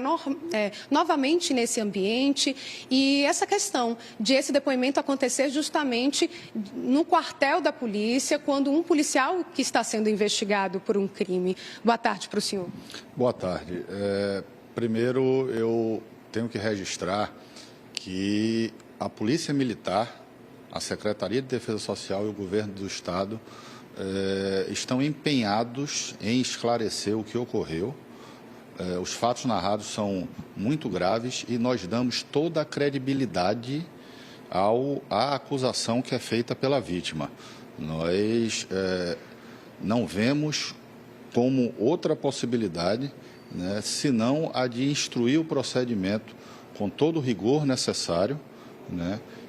novamente nesse ambiente e essa questão de esse depoimento acontecer justamente no quartel da polícia, quando um policial que está sendo investigado por um crime. Boa tarde para o senhor. Boa tarde. Primeiro, eu tenho que registrar que a Polícia Militar, a Secretaria de Defesa Social e o Governo do Estado estão empenhados em esclarecer o que ocorreu. Os fatos narrados são muito graves e nós damos toda a credibilidade à acusação que é feita pela vítima. Nós não vemos como outra possibilidade, senão a de instruir o procedimento com todo o rigor necessário,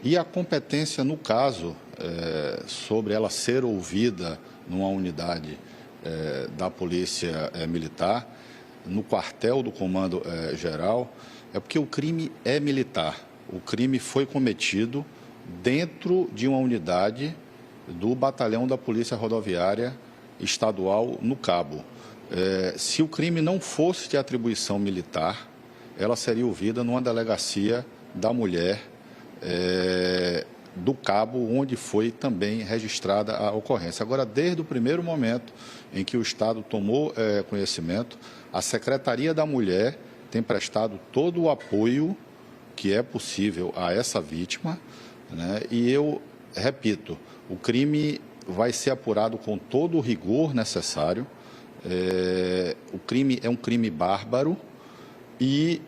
e a competência no caso sobre ela ser ouvida numa unidade da Polícia Militar, no quartel do Comando Geral, é porque o crime é militar. O crime foi cometido dentro de uma unidade do Batalhão da Polícia Rodoviária Estadual no Cabo. Se o crime não fosse de atribuição militar, ela seria ouvida numa delegacia da mulher do Cabo, onde foi também registrada a ocorrência. Agora, desde o primeiro momento em que o Estado tomou conhecimento, a Secretaria da Mulher tem prestado todo o apoio que é possível a essa vítima, e eu repito, o crime vai ser apurado com todo o rigor necessário. O crime é um crime bárbaro e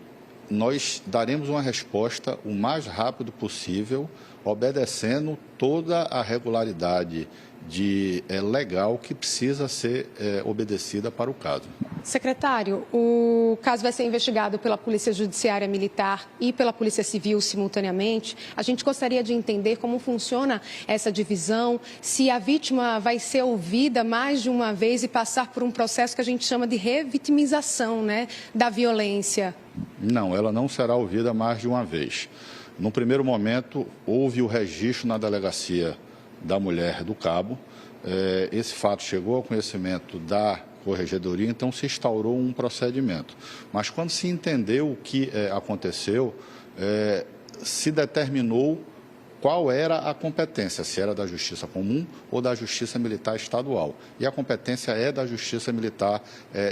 nós daremos uma resposta o mais rápido possível, obedecendo toda a regularidade legal que precisa ser obedecida para o caso. Secretário, o caso vai ser investigado pela Polícia Judiciária Militar e pela Polícia Civil simultaneamente. A gente gostaria de entender como funciona essa divisão, se a vítima vai ser ouvida mais de uma vez e passar por um processo que a gente chama de revitimização, da violência. Não, ela não será ouvida mais de uma vez. No primeiro momento, houve o registro na delegacia da mulher do Cabo. Esse fato chegou ao conhecimento da Corregedoria, então se instaurou um procedimento. Mas quando se entendeu o que aconteceu, se determinou qual era a competência, se era da Justiça Comum ou da Justiça Militar Estadual. E a competência é da Justiça Militar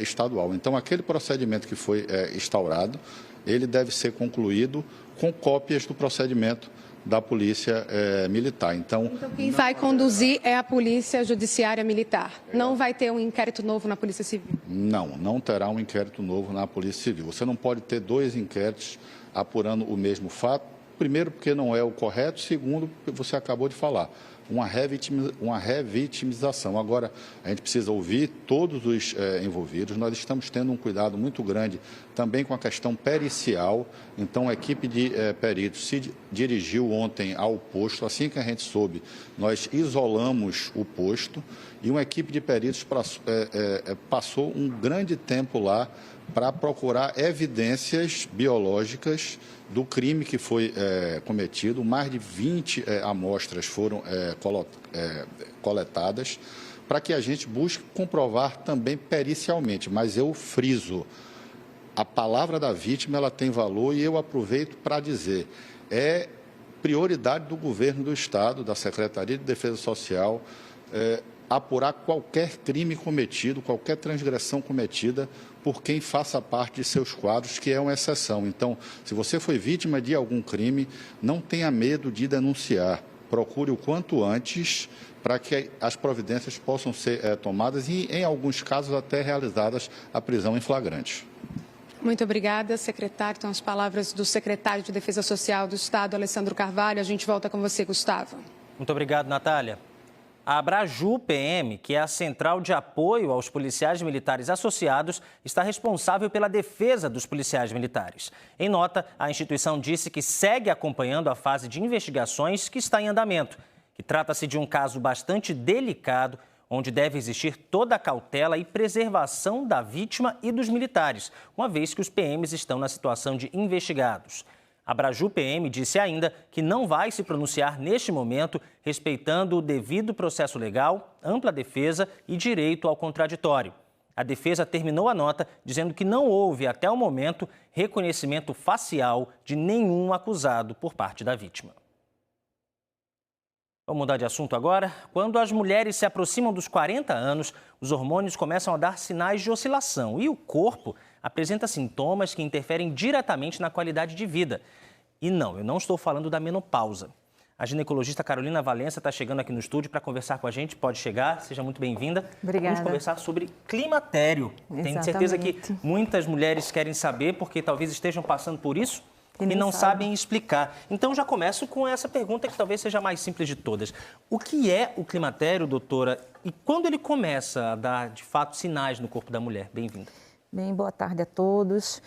Estadual. Então, aquele procedimento que foi instaurado, ele deve ser concluído com cópias do procedimento da Polícia Militar. Então, quem vai conduzir é a Polícia Judiciária Militar. Não vai ter um inquérito novo na Polícia Civil? Não terá um inquérito novo na Polícia Civil. Você não pode ter 2 inquéritos apurando o mesmo fato. Primeiro, porque não é o correto. Segundo, porque você acabou de falar. uma revitimização. Agora, a gente precisa ouvir todos os envolvidos. Nós estamos tendo um cuidado muito grande também com a questão pericial. Então, a equipe de peritos se dirigiu ontem ao posto. Assim que a gente soube, nós isolamos o posto e uma equipe de peritos passou um grande tempo lá para procurar evidências biológicas do crime que foi cometido. Mais de 20 amostras foram coletadas para que a gente busque comprovar também pericialmente. Mas eu friso, a palavra da vítima ela tem valor e eu aproveito para dizer, é prioridade do governo do Estado, da Secretaria de Defesa Social, apurar qualquer crime cometido, qualquer transgressão cometida por quem faça parte de seus quadros, que é uma exceção. Então, se você foi vítima de algum crime, não tenha medo de denunciar. Procure o quanto antes para que as providências possam ser tomadas e, em alguns casos, até realizadas a prisão em flagrante. Muito obrigada, secretário. Então, as palavras do secretário de Defesa Social do Estado, Alessandro Carvalho. A gente volta com você, Gustavo. Muito obrigado, Natália. A Abraju PM, que é a central de apoio aos policiais militares associados, está responsável pela defesa dos policiais militares. Em nota, a instituição disse que segue acompanhando a fase de investigações que está em andamento, que trata-se de um caso bastante delicado, onde deve existir toda a cautela e preservação da vítima e dos militares, uma vez que os PMs estão na situação de investigados. A Abraju PM disse ainda que não vai se pronunciar neste momento, respeitando o devido processo legal, ampla defesa e direito ao contraditório. A defesa terminou a nota dizendo que não houve, até o momento, reconhecimento facial de nenhum acusado por parte da vítima. Vamos mudar de assunto agora. Quando as mulheres se aproximam dos 40 anos, os hormônios começam a dar sinais de oscilação e o corpo apresenta sintomas que interferem diretamente na qualidade de vida. E não, eu não estou falando da menopausa. A ginecologista Carolina Valença está chegando aqui no estúdio para conversar com a gente. Pode chegar, seja muito bem-vinda. Obrigada. Vamos conversar sobre climatério. Tenho certeza que muitas mulheres querem saber, porque talvez estejam passando por isso e não sabem explicar. Então, já começo com essa pergunta que talvez seja a mais simples de todas. O que é o climatério, doutora? E quando ele começa a dar, de fato, sinais no corpo da mulher? Bem-vinda. Bem, boa tarde a todos.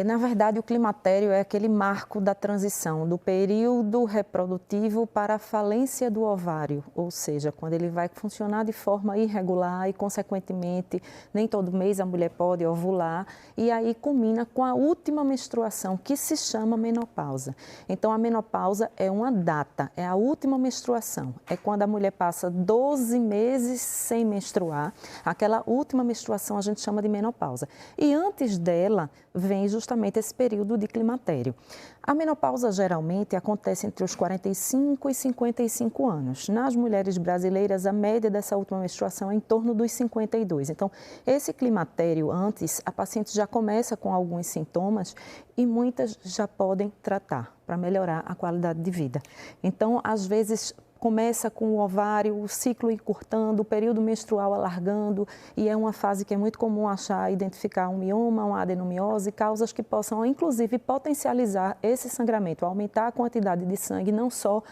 Na verdade, o climatério é aquele marco da transição do período reprodutivo para a falência do ovário, ou seja, quando ele vai funcionar de forma irregular e, consequentemente, nem todo mês a mulher pode ovular, e aí culmina com a última menstruação, que se chama menopausa. Então, a menopausa é uma data, é a última menstruação, é quando a mulher passa 12 meses sem menstruar, aquela última menstruação a gente chama de menopausa. E antes dela vem justamente esse período de climatério. A menopausa geralmente acontece entre os 45 e 55 anos. Nas mulheres brasileiras, a média dessa última menstruação é em torno dos 52. Então, esse climatério antes, a paciente já começa com alguns sintomas e muitas já podem tratar para melhorar a qualidade de vida. Então, às vezes, começa com o ovário, o ciclo encurtando, o período menstrual alargando, e é uma fase que é muito comum identificar um mioma, uma adenomiose, causas que possam, inclusive, potencializar esse sangramento, aumentar a quantidade de sangue, não só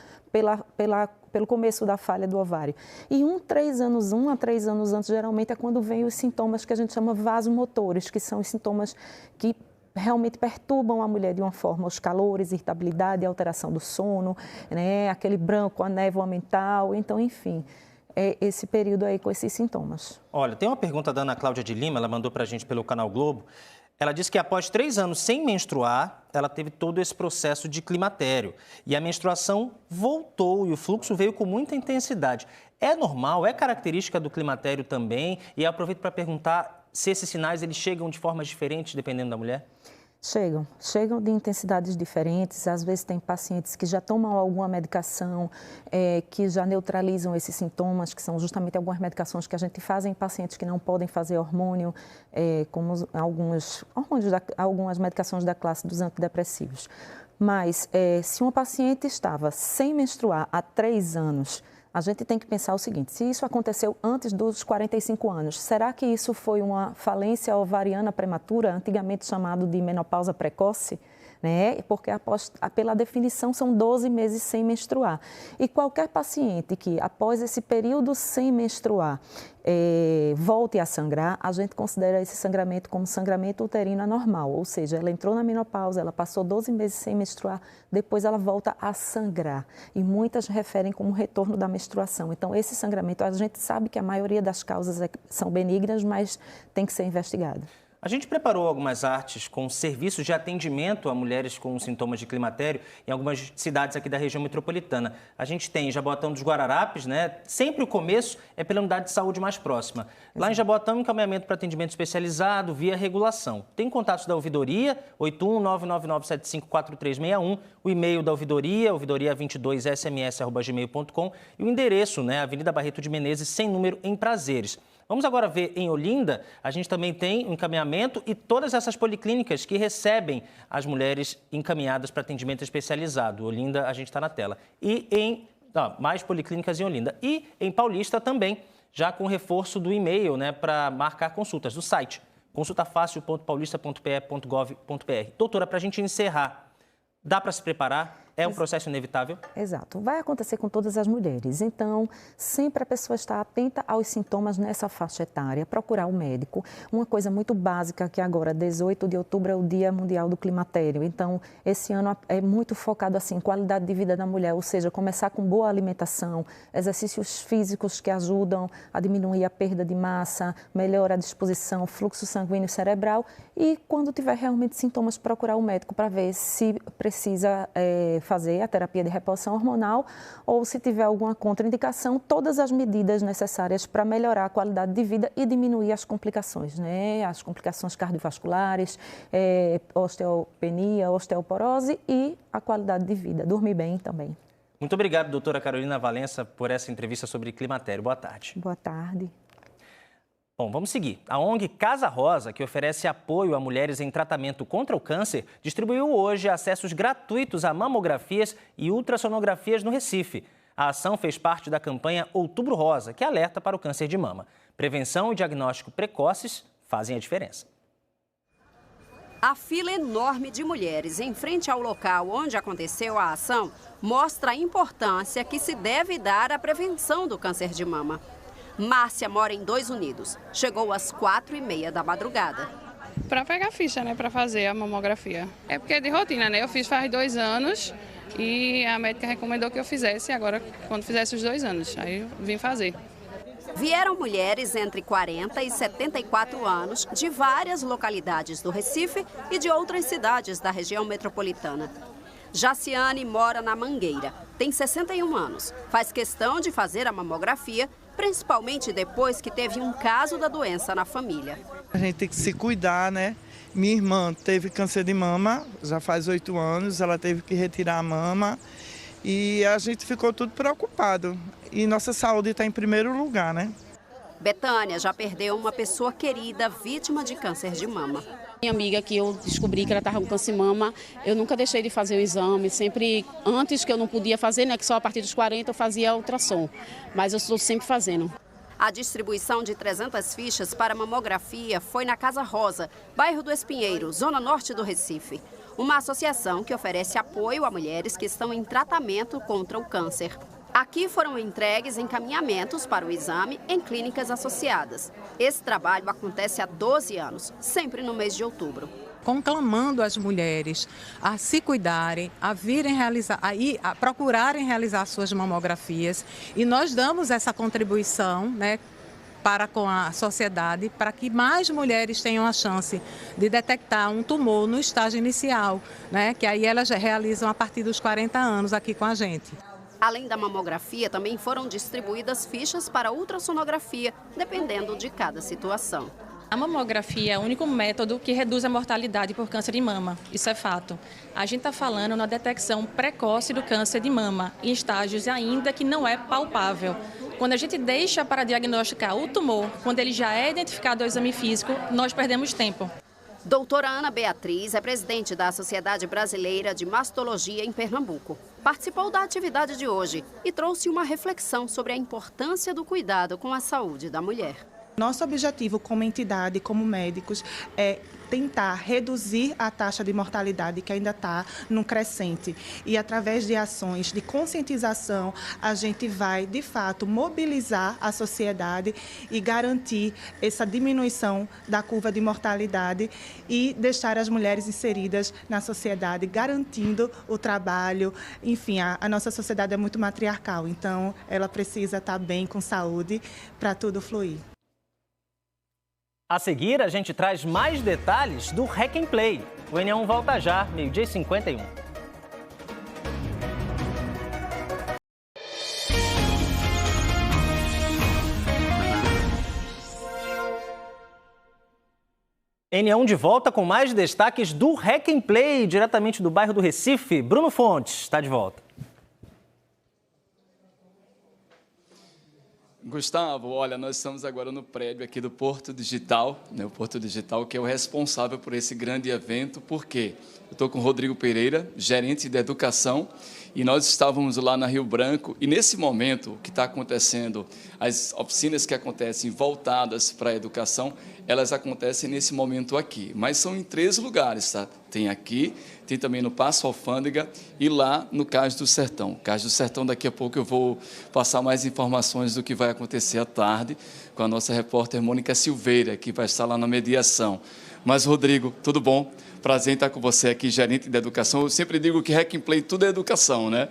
pelo começo da falha do ovário. E 1 a 3 anos antes, geralmente, é quando vem os sintomas que a gente chama vasomotores, que são os sintomas que realmente perturbam a mulher de uma forma, os calores, irritabilidade, alteração do sono, né, aquele branco, a névoa mental, então, enfim, é esse período aí com esses sintomas. Olha, tem uma pergunta da Ana Cláudia de Lima, ela mandou pra gente pelo Canal Globo. Ela disse que após 3 anos sem menstruar, ela teve todo esse processo de climatério e a menstruação voltou e o fluxo veio com muita intensidade. É normal, é característica do climatério também? E aproveito para perguntar se esses sinais eles chegam de formas diferentes dependendo da mulher? Chegam de intensidades diferentes. Às vezes tem pacientes que já tomam alguma medicação, que já neutralizam esses sintomas, que são justamente algumas medicações que a gente faz em pacientes que não podem fazer hormônio, como algumas medicações da classe dos antidepressivos. Mas se uma paciente estava sem menstruar há 3 anos, a gente tem que pensar o seguinte: se isso aconteceu antes dos 45 anos, será que isso foi uma falência ovariana prematura, antigamente chamado de menopausa precoce? né? Porque pela definição são 12 meses sem menstruar. E qualquer paciente que após esse período sem menstruar volte a sangrar, a gente considera esse sangramento como sangramento uterino anormal, ou seja, ela entrou na menopausa, ela passou 12 meses sem menstruar, depois ela volta a sangrar. E muitas referem como retorno da menstruação. Então, esse sangramento, a gente sabe que a maioria das causas são benignas, mas tem que ser investigado. A gente preparou algumas artes com serviços de atendimento a mulheres com sintomas de climatério em algumas cidades aqui da região metropolitana. A gente tem Jaboatão dos Guararapes, né? Sempre o começo é pela unidade de saúde mais próxima. Lá em Jaboatão, encaminhamento para atendimento especializado via regulação. Tem contatos da ouvidoria, 81-99975-4361, o e-mail da ouvidoria, ouvidoria22sms@gmail.com e o endereço, né? Avenida Barreto de Menezes, sem número, em Prazeres. Vamos agora ver em Olinda, a gente também tem um encaminhamento e todas essas policlínicas que recebem as mulheres encaminhadas para atendimento especializado. Olinda, a gente está na tela. E em mais policlínicas em Olinda. E em Paulista também, já com reforço do e-mail, né, para marcar consultas, do site, consultafacil.paulista.pe.gov.br. Doutora, para a gente encerrar, dá para se preparar? É um processo inevitável? Exato. Vai acontecer com todas as mulheres. Então, sempre a pessoa está atenta aos sintomas nessa faixa etária, procurar o médico. Uma coisa muito básica que agora, 18 de outubro, é o Dia Mundial do Climatério. Então, esse ano é muito focado assim, em qualidade de vida da mulher, ou seja, começar com boa alimentação, exercícios físicos que ajudam a diminuir a perda de massa, melhora a disposição, fluxo sanguíneo cerebral e, quando tiver realmente sintomas, procurar o médico para ver se precisa fazer a terapia de reposição hormonal ou se tiver alguma contraindicação, todas as medidas necessárias para melhorar a qualidade de vida e diminuir as complicações, né? As complicações cardiovasculares, osteopenia, osteoporose e a qualidade de vida, dormir bem também. Muito obrigado, doutora Carolina Valença, por essa entrevista sobre climatério. Boa tarde. Boa tarde. Bom, vamos seguir. A ONG Casa Rosa, que oferece apoio a mulheres em tratamento contra o câncer, distribuiu hoje acessos gratuitos a mamografias e ultrassonografias no Recife. A ação fez parte da campanha Outubro Rosa, que alerta para o câncer de mama. Prevenção e diagnóstico precoces fazem a diferença. A fila enorme de mulheres em frente ao local onde aconteceu a ação mostra a importância que se deve dar à prevenção do câncer de mama. Márcia mora em Dois Unidos. Chegou às 4h30 da madrugada. Para pegar ficha, né, para fazer a mamografia. É porque é de rotina, né? Eu fiz faz 2 anos e a médica recomendou que eu fizesse agora, quando fizesse os 2 anos. Aí eu vim fazer. Vieram mulheres entre 40 e 74 anos de várias localidades do Recife e de outras cidades da região metropolitana. Jaciane mora na Mangueira, tem 61 anos, faz questão de fazer a mamografia, principalmente depois que teve um caso da doença na família. A gente tem que se cuidar, né? Minha irmã teve câncer de mama, já faz 8 anos, ela teve que retirar a mama e a gente ficou tudo preocupado. E nossa saúde está em primeiro lugar, né? Betânia já perdeu uma pessoa querida vítima de câncer de mama. Minha amiga, que eu descobri que ela estava com câncer de mama, eu nunca deixei de fazer o exame, sempre, antes que eu não podia fazer, né, que só a partir dos 40 eu fazia ultrassom, mas eu estou sempre fazendo. A distribuição de 300 fichas para mamografia foi na Casa Rosa, bairro do Espinheiro, zona norte do Recife. Uma associação que oferece apoio a mulheres que estão em tratamento contra o câncer. Aqui foram entregues encaminhamentos para o exame em clínicas associadas. Esse trabalho acontece há 12 anos, sempre no mês de outubro. Conclamando as mulheres a se cuidarem, a virem realizar, a procurarem realizar suas mamografias. E nós damos essa contribuição, né, para com a sociedade, para que mais mulheres tenham a chance de detectar um tumor no estágio inicial, né, que aí elas realizam a partir dos 40 anos aqui com a gente. Além da mamografia, também foram distribuídas fichas para ultrassonografia, dependendo de cada situação. A mamografia é o único método que reduz a mortalidade por câncer de mama, isso é fato. A gente está falando na detecção precoce do câncer de mama, em estágios ainda que não é palpável. Quando a gente deixa para diagnosticar o tumor, quando ele já é identificado ao exame físico, nós perdemos tempo. Doutora Ana Beatriz é presidente da Sociedade Brasileira de Mastologia em Pernambuco. Participou da atividade de hoje e trouxe uma reflexão sobre a importância do cuidado com a saúde da mulher. Nosso objetivo como entidade, como médicos, é tentar reduzir a taxa de mortalidade que ainda está num crescente. E através de ações de conscientização, a gente vai, de fato, mobilizar a sociedade e garantir essa diminuição da curva de mortalidade e deixar as mulheres inseridas na sociedade, garantindo o trabalho. Enfim, a nossa sociedade é muito matriarcal, então ela precisa estar bem, com saúde, para tudo fluir. A seguir, a gente traz mais detalhes do Hack and Play. O NA1 volta já, 12h51. NA1 de volta com mais destaques do Hack and Play, diretamente do bairro do Recife. Bruno Fontes está de volta. Gustavo, olha, nós estamos agora no prédio aqui do Porto Digital, né, o Porto Digital, que é o responsável por esse grande evento. Por quê? Eu estou com o Rodrigo Pereira, gerente de educação, e nós estávamos lá na Rio Branco, e nesse momento, o que está acontecendo, as oficinas que acontecem voltadas para a educação, elas acontecem nesse momento aqui, mas são em 3 lugares, tá? Tem aqui, tem também no Paço Alfândega e lá no Cais do Sertão. Cais do Sertão, daqui a pouco eu vou passar mais informações do que vai acontecer à tarde com a nossa repórter Mônica Silveira, que vai estar lá na mediação. Mas, Rodrigo, tudo bom? Prazer em estar com você aqui, gerente de educação. Eu sempre digo que Hack and Play tudo é educação, né?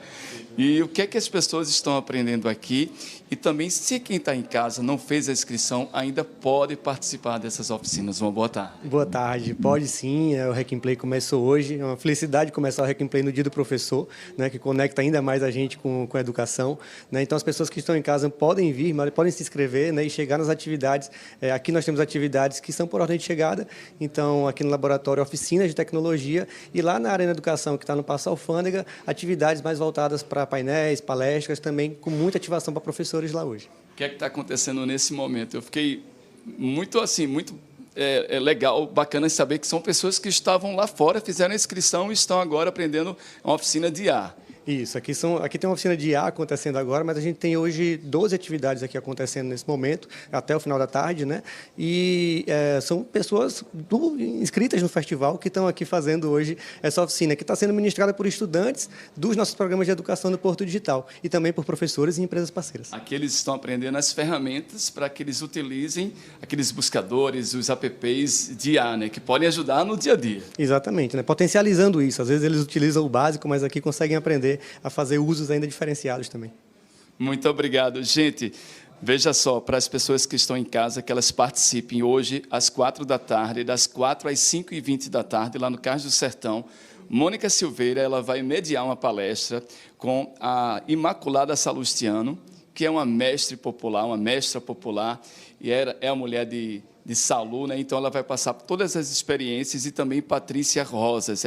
E o que é que as pessoas estão aprendendo aqui? E também, se quem está em casa não fez a inscrição, ainda pode participar dessas oficinas. Uma boa tarde. Boa tarde. Pode sim. O Hack and Play começou hoje. É uma felicidade começar o Hack and Play no Dia do Professor, né, que conecta ainda mais a gente com a educação. Né? Então, as pessoas que estão em casa podem vir, mas podem se inscrever, né, e chegar nas atividades. Aqui nós temos atividades que são por ordem de chegada. Então, aqui no laboratório, oficinas de tecnologia. E lá na Arena Educação, que está no Paço Alfândega, atividades mais voltadas para painéis, palestras, também com muita ativação para professores lá hoje. O que é que está acontecendo nesse momento? Eu fiquei muito legal, bacana de saber que são pessoas que estavam lá fora, fizeram a inscrição e estão agora aprendendo uma oficina de IA. Isso, aqui tem uma oficina de IA acontecendo agora, mas a gente tem hoje 12 atividades aqui acontecendo nesse momento, até o final da tarde, né? E são pessoas inscritas no festival que estão aqui fazendo hoje essa oficina, que está sendo ministrada por estudantes dos nossos programas de educação do Porto Digital e também por professores e empresas parceiras. Aqui eles estão aprendendo as ferramentas para que eles utilizem aqueles buscadores, os apps de IA, né? Que podem ajudar no dia a dia. Exatamente, né? Potencializando isso. Às vezes eles utilizam o básico, mas aqui conseguem aprender a fazer usos ainda diferenciados também. Muito obrigado. Gente, veja só, para as pessoas que estão em casa, que elas participem hoje às 4 da tarde, das 4 às 5h20 da tarde, lá no Cais do Sertão. Mônica Silveira, ela vai mediar uma palestra com a Imaculada Salustiano, que é uma mestra popular, e é a mulher de Salu, né? Então ela vai passar todas as experiências, e também Patrícia Rosas.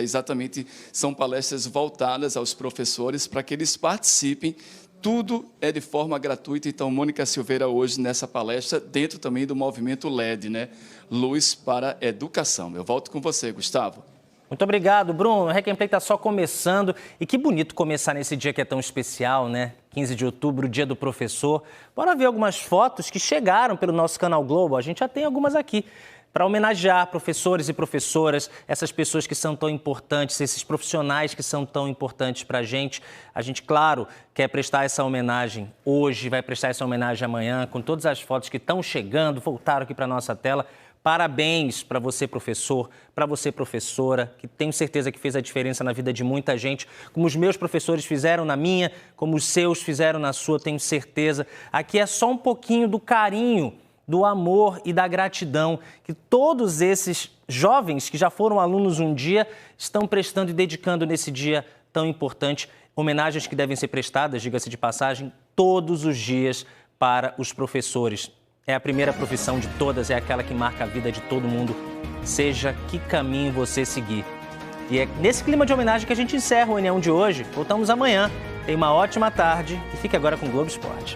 São palestras voltadas aos professores para que eles participem. Tudo é de forma gratuita. Então, Mônica Silveira hoje nessa palestra, dentro também do movimento LED, né? Luz para Educação. Eu volto com você, Gustavo. Muito obrigado, Bruno. O Hack and Play está só começando. E que bonito começar nesse dia que é tão especial, né? 15 de outubro, Dia do Professor. Bora ver algumas fotos que chegaram pelo nosso canal Globo. A gente já tem algumas aqui para homenagear professores e professoras, essas pessoas que são tão importantes, esses profissionais que são tão importantes para a gente. A gente, claro, quer prestar essa homenagem hoje, vai prestar essa homenagem amanhã, com todas as fotos que estão chegando, voltaram aqui para a nossa tela. Parabéns para você, professor, para você, professora, que tenho certeza que fez a diferença na vida de muita gente, como os meus professores fizeram na minha, como os seus fizeram na sua, tenho certeza. Aqui é só um pouquinho do carinho, do amor e da gratidão que todos esses jovens que já foram alunos um dia estão prestando e dedicando nesse dia tão importante. Homenagens que devem ser prestadas, diga-se de passagem, todos os dias para os professores. É a primeira profissão de todas, é aquela que marca a vida de todo mundo, seja que caminho você seguir. E é nesse clima de homenagem que a gente encerra o NA1 de hoje. Voltamos amanhã. Tenha uma ótima tarde e fique agora com o Globo Esporte.